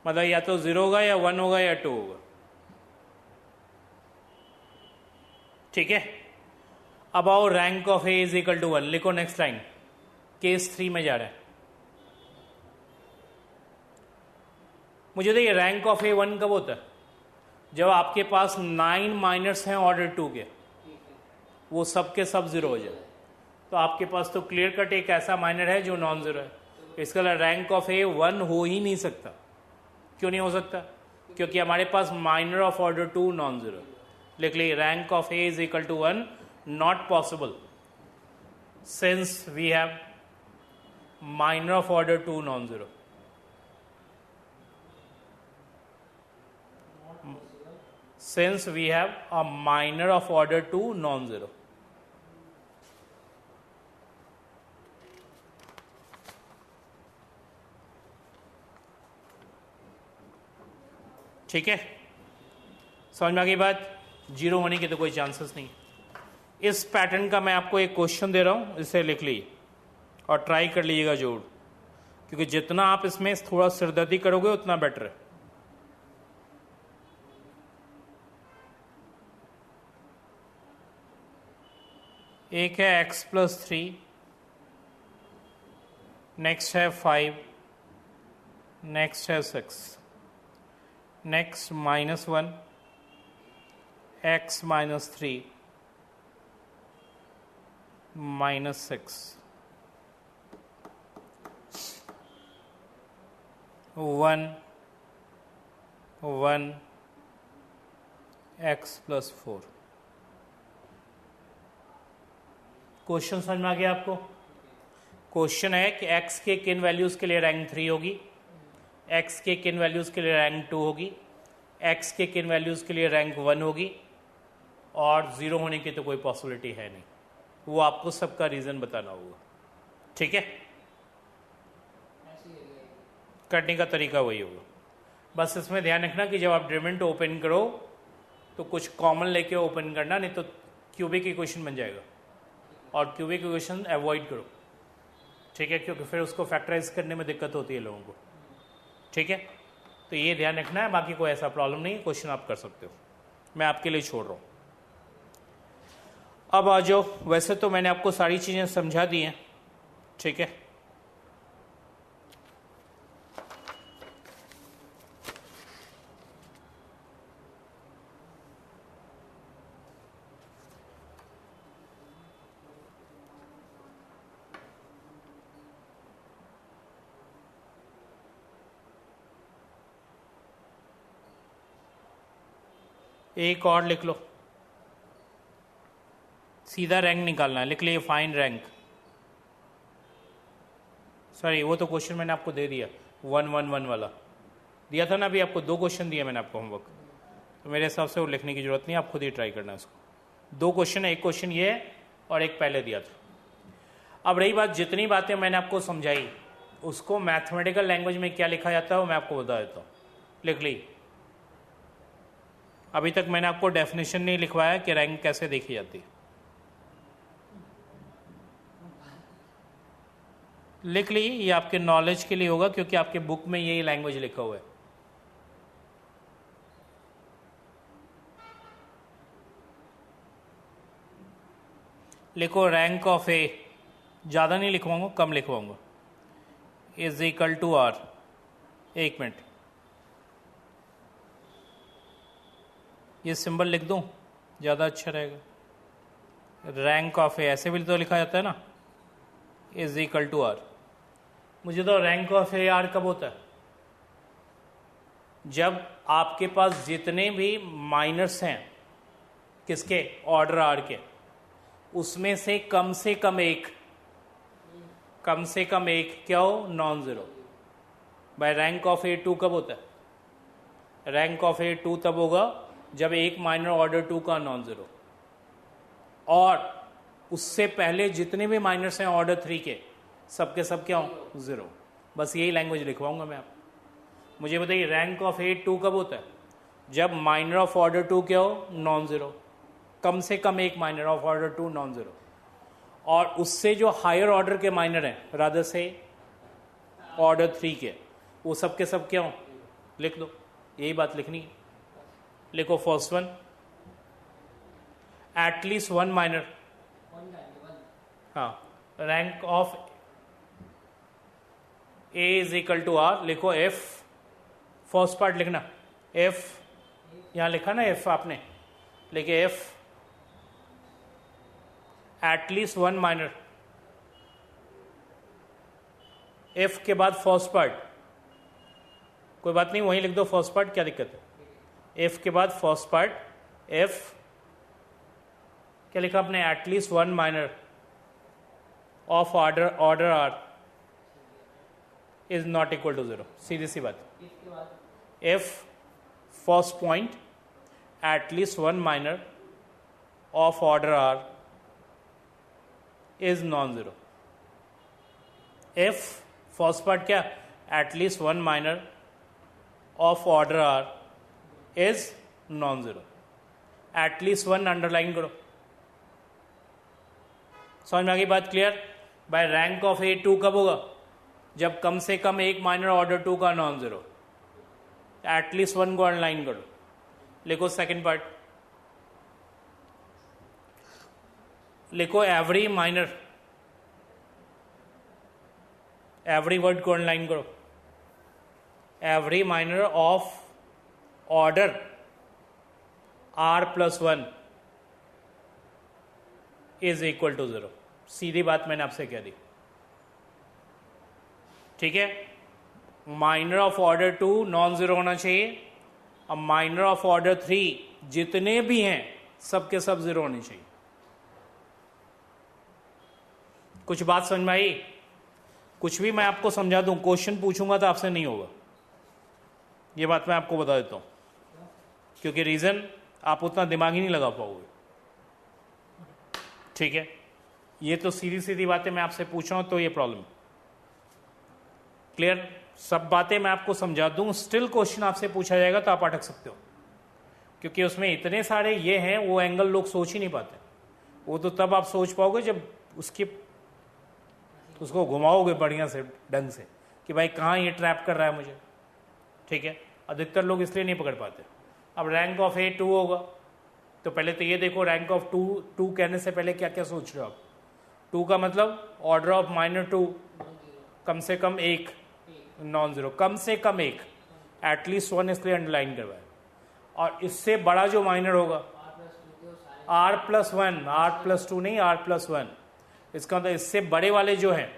मतलब या तो 0 होगा या 1 होगा या 2 होगा। ठीक है, अब आओ rank of A is equal to 1, लिखो नेक्स्ट लाइन, केस 3 में जा रहा है। मुझे देखिए रैंक ऑफ ए 1 कब होता है? जब आपके पास 9 माइनर्स हैं ऑर्डर 2 के, वो सब के सब 0 हो जाए, तो आपके पास तो क्लियर कट एक ऐसा माइनर है जो नॉन जीरो है। इसका रैंक ऑफ ए 1 हो ही नहीं सकता। क्यों नहीं हो सकता? क्योंकि हमारे पास minor of order 2 non zero. लिख ली rank of A is equal to 1, not possible since we have minor of order 2 non zero. Since we have a minor of order 2 non-zero. ठीक है, समझ में आ गई बात? जीरो होने के तो कोई चांसेस नहीं। इस पैटर्न का मैं आपको एक क्वेश्चन दे रहा हूं, इसे लिख लीजिए और ट्राई कर लीजिएगा जोड़, क्योंकि जितना आप इसमें थोड़ा सिरदर्दी करोगे उतना बेटर है। एक है x + 3, नेक्स्ट है 5, नेक्स्ट है 6, नेक्स्ट -1, x - 3 -6, 1 1 x + 4। क्वेश्चन समझ में आ गया आपको? क्वेश्चन है कि x के किन वैल्यूज के लिए रैंक 3 होगी, x के किन वैल्यूज के लिए रैंक 2 होगी, x के किन वैल्यूज के लिए रैंक 1 होगी, और 0 होने की तो कोई पॉसिबिलिटी है नहीं। वो आपको सबका रीजन बताना होगा। ठीक है, करने का तरीका वही होगा। बस इसमें ध्यान रखना कि जब आप ड्रिवेंट ओपन करो तो कुछ कॉमन लेके ओपन करना, नहीं तो क्यूबिक इक्वेशन बन जाएगा, और क्यूबिक इक्वेशन अवॉइड करो। ठीक है, क्योंकि फिर उसको फैक्टराइज करने में दिक्कत होती है लोगों को। ठीक है, तो ये ध्यान रखना है, बाकी कोई ऐसा प्रॉब्लम नहीं है, क्वेश्चन आप कर सकते हो, मैं आपके लिए छोड़ रहा हूँ। अब आ जाओ, वैसे तो मैंने आपको सारी चीज़ें समझा दी हैं। ठीक है, एक और लिख लो, सीधा रैंक निकालना है। लिख लिए फाइंड रैंक। सॉरी, वो तो क्वेश्चन मैंने आपको दे दिया, 1 1 1 वाला दिया था ना। अभी आपको 2 क्वेश्चन दिया मैंने आपको होमवर्क, तो मेरे हिसाब से वो लिखने की जरूरत नहीं, आप खुद ही ट्राई करना इसको। 2 क्वेश्चन है, एक क्वेश्चन ये है और एक पहले दिया था। अब रही बात, जितनी बातें मैंने आपको समझाई उसको मैथमेटिकल लैंग्वेज में क्या लिखा जाता है वो मैं आपको बता देता हूँ। लिख ली, अभी तक मैंने आपको डेफिनेशन नहीं लिखवाया कि रैंक कैसे देखी जाती है। लिख ली, ये आपके नॉलेज के लिए होगा क्योंकि आपके बुक में यही लैंग्वेज लिखा हुआ है। लिखो रैंक ऑफ ए, ज़्यादा नहीं लिखवाऊंगा, कम लिखवाऊंगा, इज इक्वल टू आर। एक मिनट, ये सिंबल लिख दूं, ज़्यादा अच्छा रहेगा। रैंक ऑफ ए ऐसे भी तो लिखा जाता है ना, इज इक्वल टू आर। मुझे तो रैंक ऑफ ए आर कब होता है? जब आपके पास जितने भी माइनर्स हैं, किसके? ऑर्डर आर के, उसमें से कम एक, कम से कम एक क्या हो? Non zero. By rank of A two कब होता है? रैंक ऑफ ए टू तब होगा जब एक माइनर ऑर्डर टू का नॉन जीरो, और उससे पहले जितने भी माइनर्स हैं ऑर्डर थ्री के, सबके सब क्या हो? जीरो। बस यही लैंग्वेज लिखवाऊंगा मैं आपको। मुझे बताइए रैंक ऑफ ए टू कब होता है? जब माइनर ऑफ ऑर्डर टू क्या हो? नॉन जीरो, कम से कम एक minor of order two non zero, और उससे जो हायर ऑर्डर के माइनर हैं रादर से ऑर्डर थ्री के, वो सबके सब क्या हो? लिख दो, यही बात लिखनी है। लिखो first one, at least one minor, हाँ, rank of A is equal to r. लिखो एफ, फर्स्ट पार्ट लिखना, एफ, यहां लिखा ना एफ आपने, लिखे if at least one minor, if के बाद फर्स्ट पार्ट, कोई बात नहीं वहीं लिख दो फर्स्ट पार्ट, क्या दिक्कत है? एफ के बाद फर्स्ट पार्ट, एफ क्या लिखा आपने? At least one minor of order r is not equal to zero. सीधी सी बात। If first point, at least one minor of order r is non zero. If first part क्या? At least one minor of order r is non zero. At least one underline करो। समझ में आ गई बात? Clear? By rank of A two कब होगा? जब कम से कम एक माइनर ऑर्डर टू का नॉन जीरो। एटलीस्ट वन को अंडरलाइन करो। लिखो सेकंड पार्ट, लिखो एवरी माइनर, एवरी वर्ड को अंडरलाइन करो। Every minor of order r plus one is equal to zero. सीधी बात मैंने आपसे कह दी, ठीक है? Minor of order two non zero होना चाहिए, अब माइनर ऑफ ऑर्डर थ्री जितने भी हैं सबके सब जीरो होने चाहिए। कुछ बात समझ में आई? कुछ भी मैं आपको समझा दूं, क्वेश्चन पूछूंगा तो आपसे नहीं होगा, ये बात मैं आपको बता देता हूं, क्योंकि रीजन आप उतना दिमाग ही नहीं लगा पाओगे, ठीक है? ये तो सीधी सीधी बातें मैं आपसे पूछ रहा हूं, तो ये प्रॉब्लम। क्लियर? सब बातें मैं आपको समझा दूं, स्टिल क्वेश्चन आपसे पूछा जाएगा तो आप अटक सकते हो, क्योंकि उसमें इतने सारे ये हैं, वो एंगल लोग सोच ही नहीं पाते। वो तो तब आप सोच पाओगे जब उसको घुमाओगे बढ़िया से, ढंग से, कि भाई कहाँ ये ट्रैप कर रहा है मुझे, ठीक है? अधिकतर लोग इसलिए नहीं पकड़ पाते। अब रैंक ऑफ ए टू होगा, तो पहले तो ये देखो रैंक ऑफ टू कहने से पहले क्या क्या सोच रहे हो आप? टू का मतलब ऑर्डर ऑफ माइनर टू, कम से कम एक, नॉन जीरो, कम से कम एक, एटलीस्ट वन, इसलिए अंडरलाइन करवाया। और इससे बड़ा जो माइनर होगा r plus one, r plus two नहीं, आर प्लस वन, इसका मतलब इससे बड़े वाले जो हैं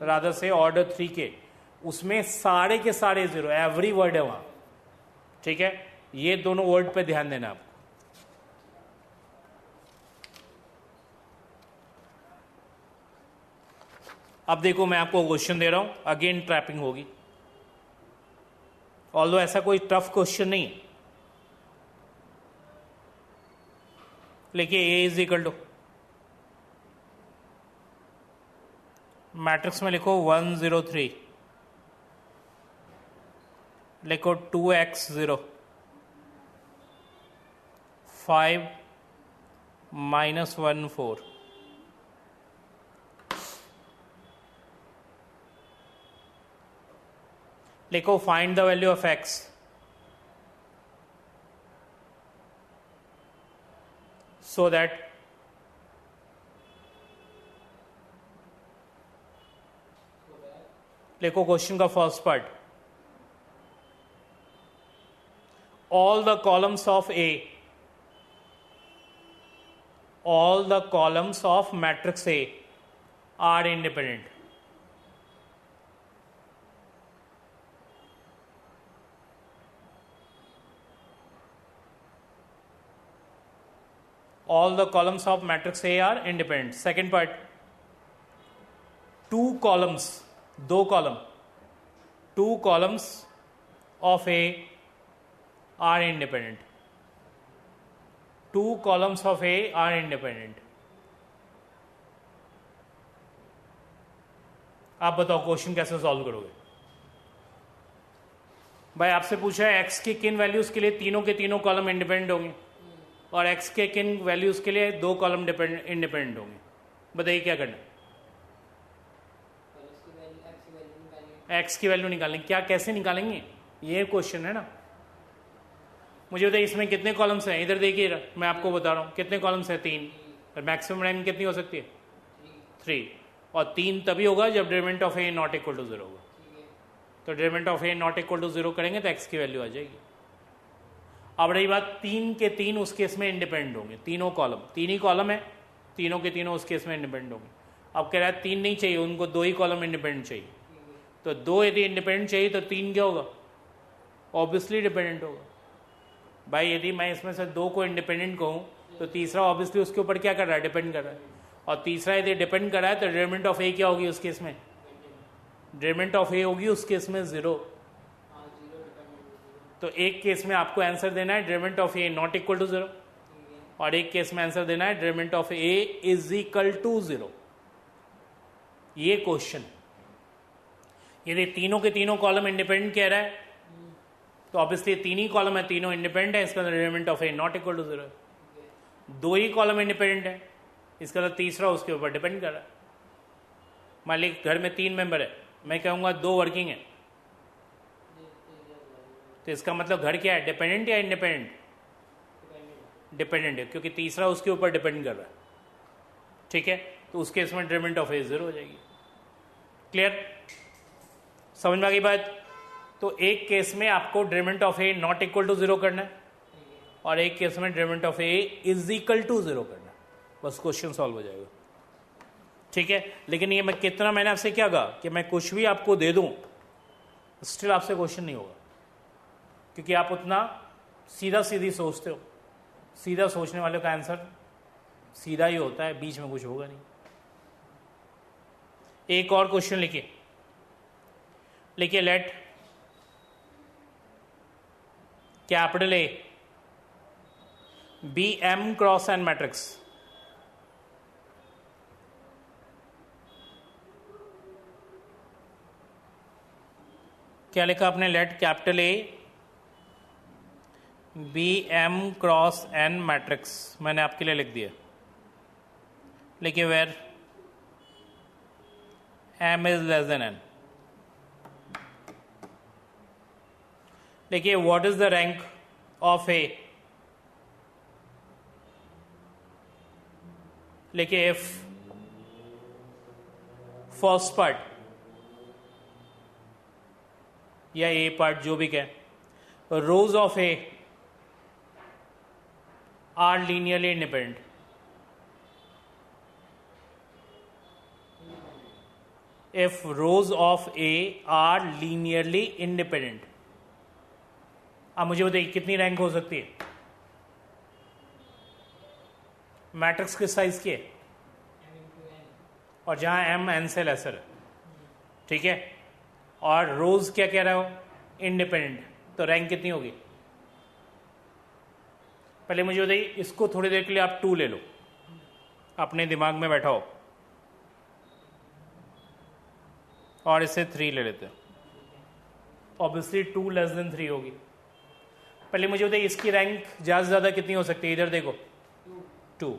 रादर से ऑर्डर थ्री के, उसमें सारे के सारे जीरो, एवरी वर्ड है वहां, ठीक है? ये दोनों वर्ड पे ध्यान देना आपको। अब देखो मैं आपको क्वेश्चन दे रहा हूं, अगेन ट्रैपिंग होगी, ऑल्दो ऐसा कोई टफ क्वेश्चन नहीं। लिखिए ए इज इक्वल टू, मैट्रिक्स में लिखो 103, लिखो 2x0, 5 माइनस 1 4, लिखो find the value of x, so that देखो क्वेश्चन का first part, all the columns of A, all the columns of matrix A are independent. All the columns of matrix A are independent. Second part, two columns, दो column, two columns of A are independent. Two columns of A are independent. आप बताओ question कैसे solve करोगे? भाई आपसे पूछा है x के किन वैल्यूज के लिए तीनों के तीनों कॉलम इंडिपेंडेंट होंगे और x के किन वैल्यूज के लिए दो कॉलम इंडिपेंडेंट होंगे. बताइए क्या करना है? x की वैल्यू निकालेंगे. क्या कैसे निकालेंगे? ये क्वेश्चन है ना. मुझे बताइए इसमें कितने कॉलम्स हैं? इधर देखिए, मैं आपको बता रहा हूँ कितने कॉलम्स हैं. 3. और मैक्सिमम रैंक कितनी हो सकती है? 3. और 3 तभी होगा जब determinant of A not equal to 0 होगा. तो determinant of A not equal to 0 करेंगे तो x की वैल्यू आ जाएगी. अब रही बात 3 के 3 उस केस में इंडिपेंडेंट होंगे. तीनों कॉलम, 3 ही कॉलम है, तीनों के तीनों उस केस में इंडिपेंडेंट होंगे. अब कह रहा है 3 नहीं चाहिए, उनको 2 ही कॉलम इंडिपेंडेंट चाहिए. तो 2 यदि इंडिपेंडेंट चाहिए तो 3 क्या होगा? ऑब्वियसली डिपेंडेंट होगा. भाई यदि मैं इसमें से 2 को इंडिपेंडेंट कहूँ तो तीसरा ऑब्वियसली उसके ऊपर क्या कर रहा है? डिपेंड कर रहा है. और तीसरा यदि डिपेंड कर रहा है तो डिटरमिनेंट ऑफ ए क्या होगी उस केस में? डिटरमिनेंट ऑफ ए होगी उस केस में 0. तो एक केस में आपको आंसर देना है determinant of A not equal to 0 और एक केस में आंसर देना है determinant of A is equal to 0. ये क्वेश्चन. यदि तीनों के तीनों कॉलम इंडिपेंडेंट कह रहा है तो ऑब्वियसली 3 ही कॉलम है, तीनों इंडिपेंडेंट है, इसका determinant of A not equal to 0 है. 2 ही कॉलम इंडिपेंडेंट है, इसका तो तीसरा उसके ऊपर डिपेंड कर रहा है. मान ली घर में 3 मेंबर है, मैं कहूँगा 2 वर्किंग है, तो इसका मतलब घर क्या है? डिपेंडेंट या इंडिपेंडेंट? डिपेंडेंट है, क्योंकि तीसरा उसके ऊपर डिपेंड कर रहा है. ठीक है, तो उसके इसमें डिटरमिनेंट ऑफ ए 0 हो जाएगी. क्लियर? समझ में आ गई बात? तो एक केस में आपको determinant of A not equal to 0 करना है और एक केस में determinant of A is equal to 0 करना है. बस क्वेश्चन सॉल्व हो जाएगा. ठीक है, लेकिन ये मैं कितना, मैंने आपसे क्या कहा कि मैं कुछ भी आपको दे दूं स्टिल आपसे क्वेश्चन नहीं होगा, क्योंकि आप उतना सीधा सीधी सोचते हो. सीधा सोचने वाले का आंसर सीधा ही होता है, बीच में कुछ होगा नहीं. एक और क्वेश्चन लिखिए. Let capital A be m cross n matrix. क्या लिखा आपने? Let capital A be m cross n matrix. मैंने आपके लिए लिख दिया. लिखिए where m is less than n. देखिए what is the rank of A. लिखिए इफ फर्स्ट पार्ट या ए पार्ट जो भी कहे, रोज of A are linearly independent. If rose of A are linearly independent. अब मुझे बताइए कितनी रैंक हो सकती है? मैट्रिक्स किस साइज की है? और जहां एम एन से लेसर है. ठीक है, और रोज क्या कह रहा हो? इंडिपेंडेंट. तो रैंक कितनी होगी? पहले मुझे बताइए, इसको थोड़ी देर के लिए आप 2 ले लो, अपने दिमाग में बैठाओ, और इसे 3 ले लेते हैं. ऑब्वियसली 2 लेस देन 3 होगी. पहले मुझे बताइए इसकी रैंक ज़्यादा से ज़्यादा कितनी हो सकती है? इधर देखो 2.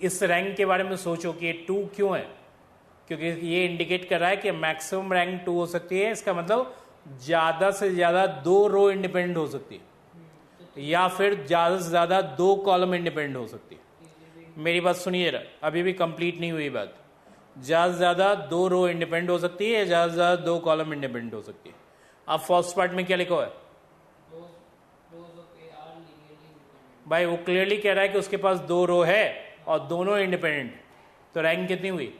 इस रैंक के बारे में सोचो कि ये 2 क्यों है? क्योंकि ये इंडिकेट कर रहा है कि मैक्सिमम रैंक 2 हो सकती है. इसका मतलब ज़्यादा से ज़्यादा 2 रो इंडिपेंडेंट हो सकती है या फिर ज़्यादा से ज़्यादा 2 कॉलम इंडिपेंडेंट हो सकती है. मेरी बात सुनिए, अभी भी कंप्लीट नहीं हुई बात. ज़्यादा से ज़्यादा 2 रो इंडिपेंडेंट हो सकती है या ज़्यादा से ज़्यादा 2 कॉलम इंडिपेंडेंट हो सकती है। अब फर्स्ट पार्ट में क्या लिखा हुआ है भाई? वो क्लियरली कह रहा है कि उसके पास 2 रो है और दोनों इंडिपेंडेंट, तो रैंक कितनी हुई?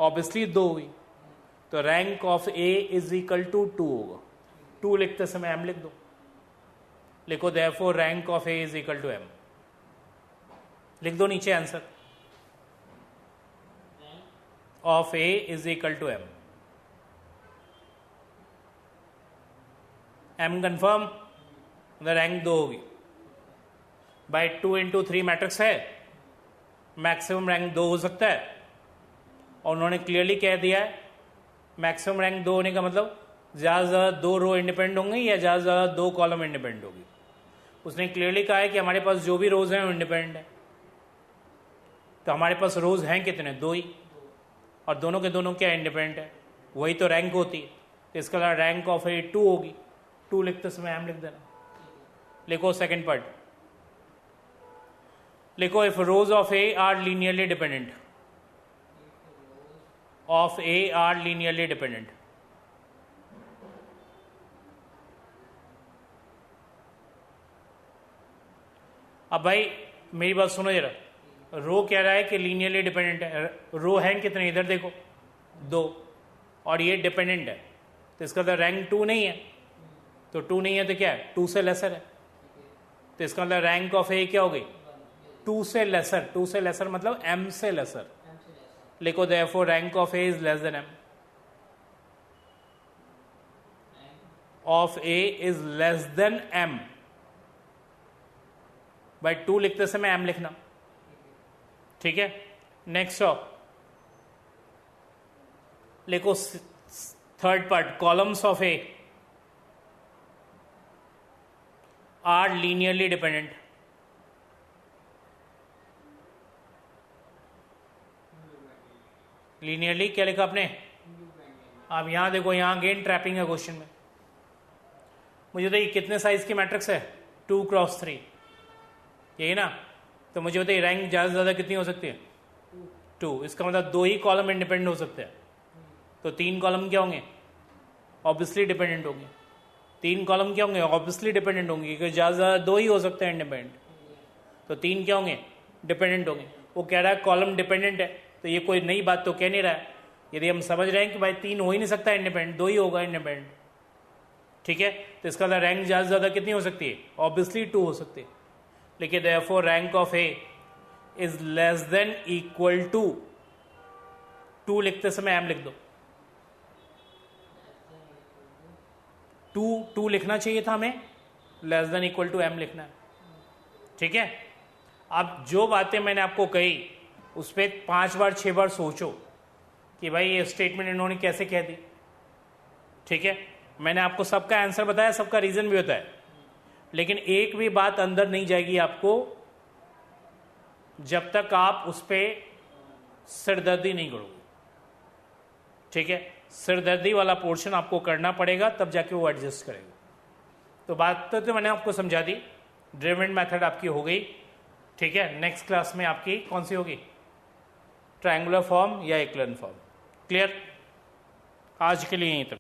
ऑब्वियसली 2 हुई। तो rank of A is equal to 2 होगा। 2 लिखते समय एम लिख दो, लिखो therefore rank of A is equal to m, लिख दो नीचे answer. Of A is equal to m. M confirm, rank 2 होगी। बाय 2 इंटू 3 मैट्रिक्स है, मैक्सिमम रैंक 2 हो सकता है। और उन्होंने क्लियरली कह दिया है मैक्सिमम रैंक 2 होने का मतलब ज़्यादा से ज़्यादा 2 रो इंडिपेंडेंट होंगे या ज़्यादा से ज़्यादा 2 कॉलम इंडिपेंडेंट होगी। उसने क्लियरली कहा है कि हमारे पास जो भी रोज हैं वो इंडिपेंडेंट है। तो हमारे पास रोज हैं कितने? 2 ही, और दोनों के दोनों क्या इंडिपेंडेंट है, वही तो रैंक होती है। तो इसका रैंक ऑफ ए 2 होगी। 2 लिखते समय एम लिख देना। लिखो सेकेंड पार्ट, लिखो if rose of A are linearly dependent, of A are linearly dependent. अब भाई मेरी बात सुनो जरा, रो कह रहा है कि लीनियरली डिपेंडेंट है। रो है कितने? इधर देखो 2, और ये डिपेंडेंट है, तो इसका मतलब रैंक 2 नहीं है। तो 2 नहीं है तो क्या है? 2 से लेसर है। तो इसका मतलब रैंक ऑफ ए क्या हो गई? 2 से लेसर। 2 से लेसर मतलब m से लेसर। लिखो therefore rank of A is less than m। Of A is less than m। By 2 लिखते समय m लिखना, ठीक है। नेक्स्ट ऑफ लिखो third part, columns of A are linearly dependent. Linearly क्या लिखा आपने? अब यहां देखो, यहां अगेन ट्रैपिंग है क्वेश्चन में। मुझे बताइए कितने साइज की मैट्रिक्स है? 2 क्रॉस 3, यही ना? तो मुझे बताइए रैंक ज्यादा से ज्यादा कितनी हो सकती है? 2। इसका मतलब 2 ही कॉलम इंडिपेंडेंट हो सकते हैं। तो 3 कॉलम क्या होंगे? ऑब्वियसली डिपेंडेंट होंगे। 3 कॉलम क्या होंगे? ऑब्वियसली डिपेंडेंट होंगे, क्योंकि ज्यादा से ज्यादा 2 ही हो सकते हैं इंडिपेंडेंट। तो 3 क्या होंगे? डिपेंडेंट होंगे। वो कह रहा है कॉलम डिपेंडेंट है, तो ये कोई नई बात तो कह नहीं रहा है। यदि हम समझ रहे हैं कि भाई 3 हो ही नहीं सकता इंडिपेंडेंट, 2 ही होगा इंडिपेंडेंट, ठीक है। तो इसका रैंक ज्यादा से ज्यादा कितनी हो सकती है? ऑब्वियसली 2 हो सकती है। लिखिए therefore rank of A is less than equal to 2 लिखते समय एम लिख दो। 2 लिखना चाहिए था हमें, less than equal to m लिखना है, ठीक है। अब जो बातें मैंने आपको कही उस पर 5 बार 6 बार सोचो कि भाई ये स्टेटमेंट इन्होंने कैसे कह दी, ठीक है। मैंने आपको सबका आंसर बताया, सबका रीजन भी बताया, लेकिन एक भी बात अंदर नहीं जाएगी आपको जब तक आप उस पर सिरदर्दी नहीं करोगे, ठीक है। सिरदर्दी वाला पोर्शन आपको करना पड़ेगा, तब जाके वो एडजस्ट करेगा। तो बात तो मैंने आपको समझा दी, ड्रिवन मेथड आपकी हो गई, ठीक है। नेक्स्ट क्लास में आपकी कौन सी होगी? ट्रायंगुलर फॉर्म या एक्लन फॉर्म। क्लियर? आज के लिए यहीं तक।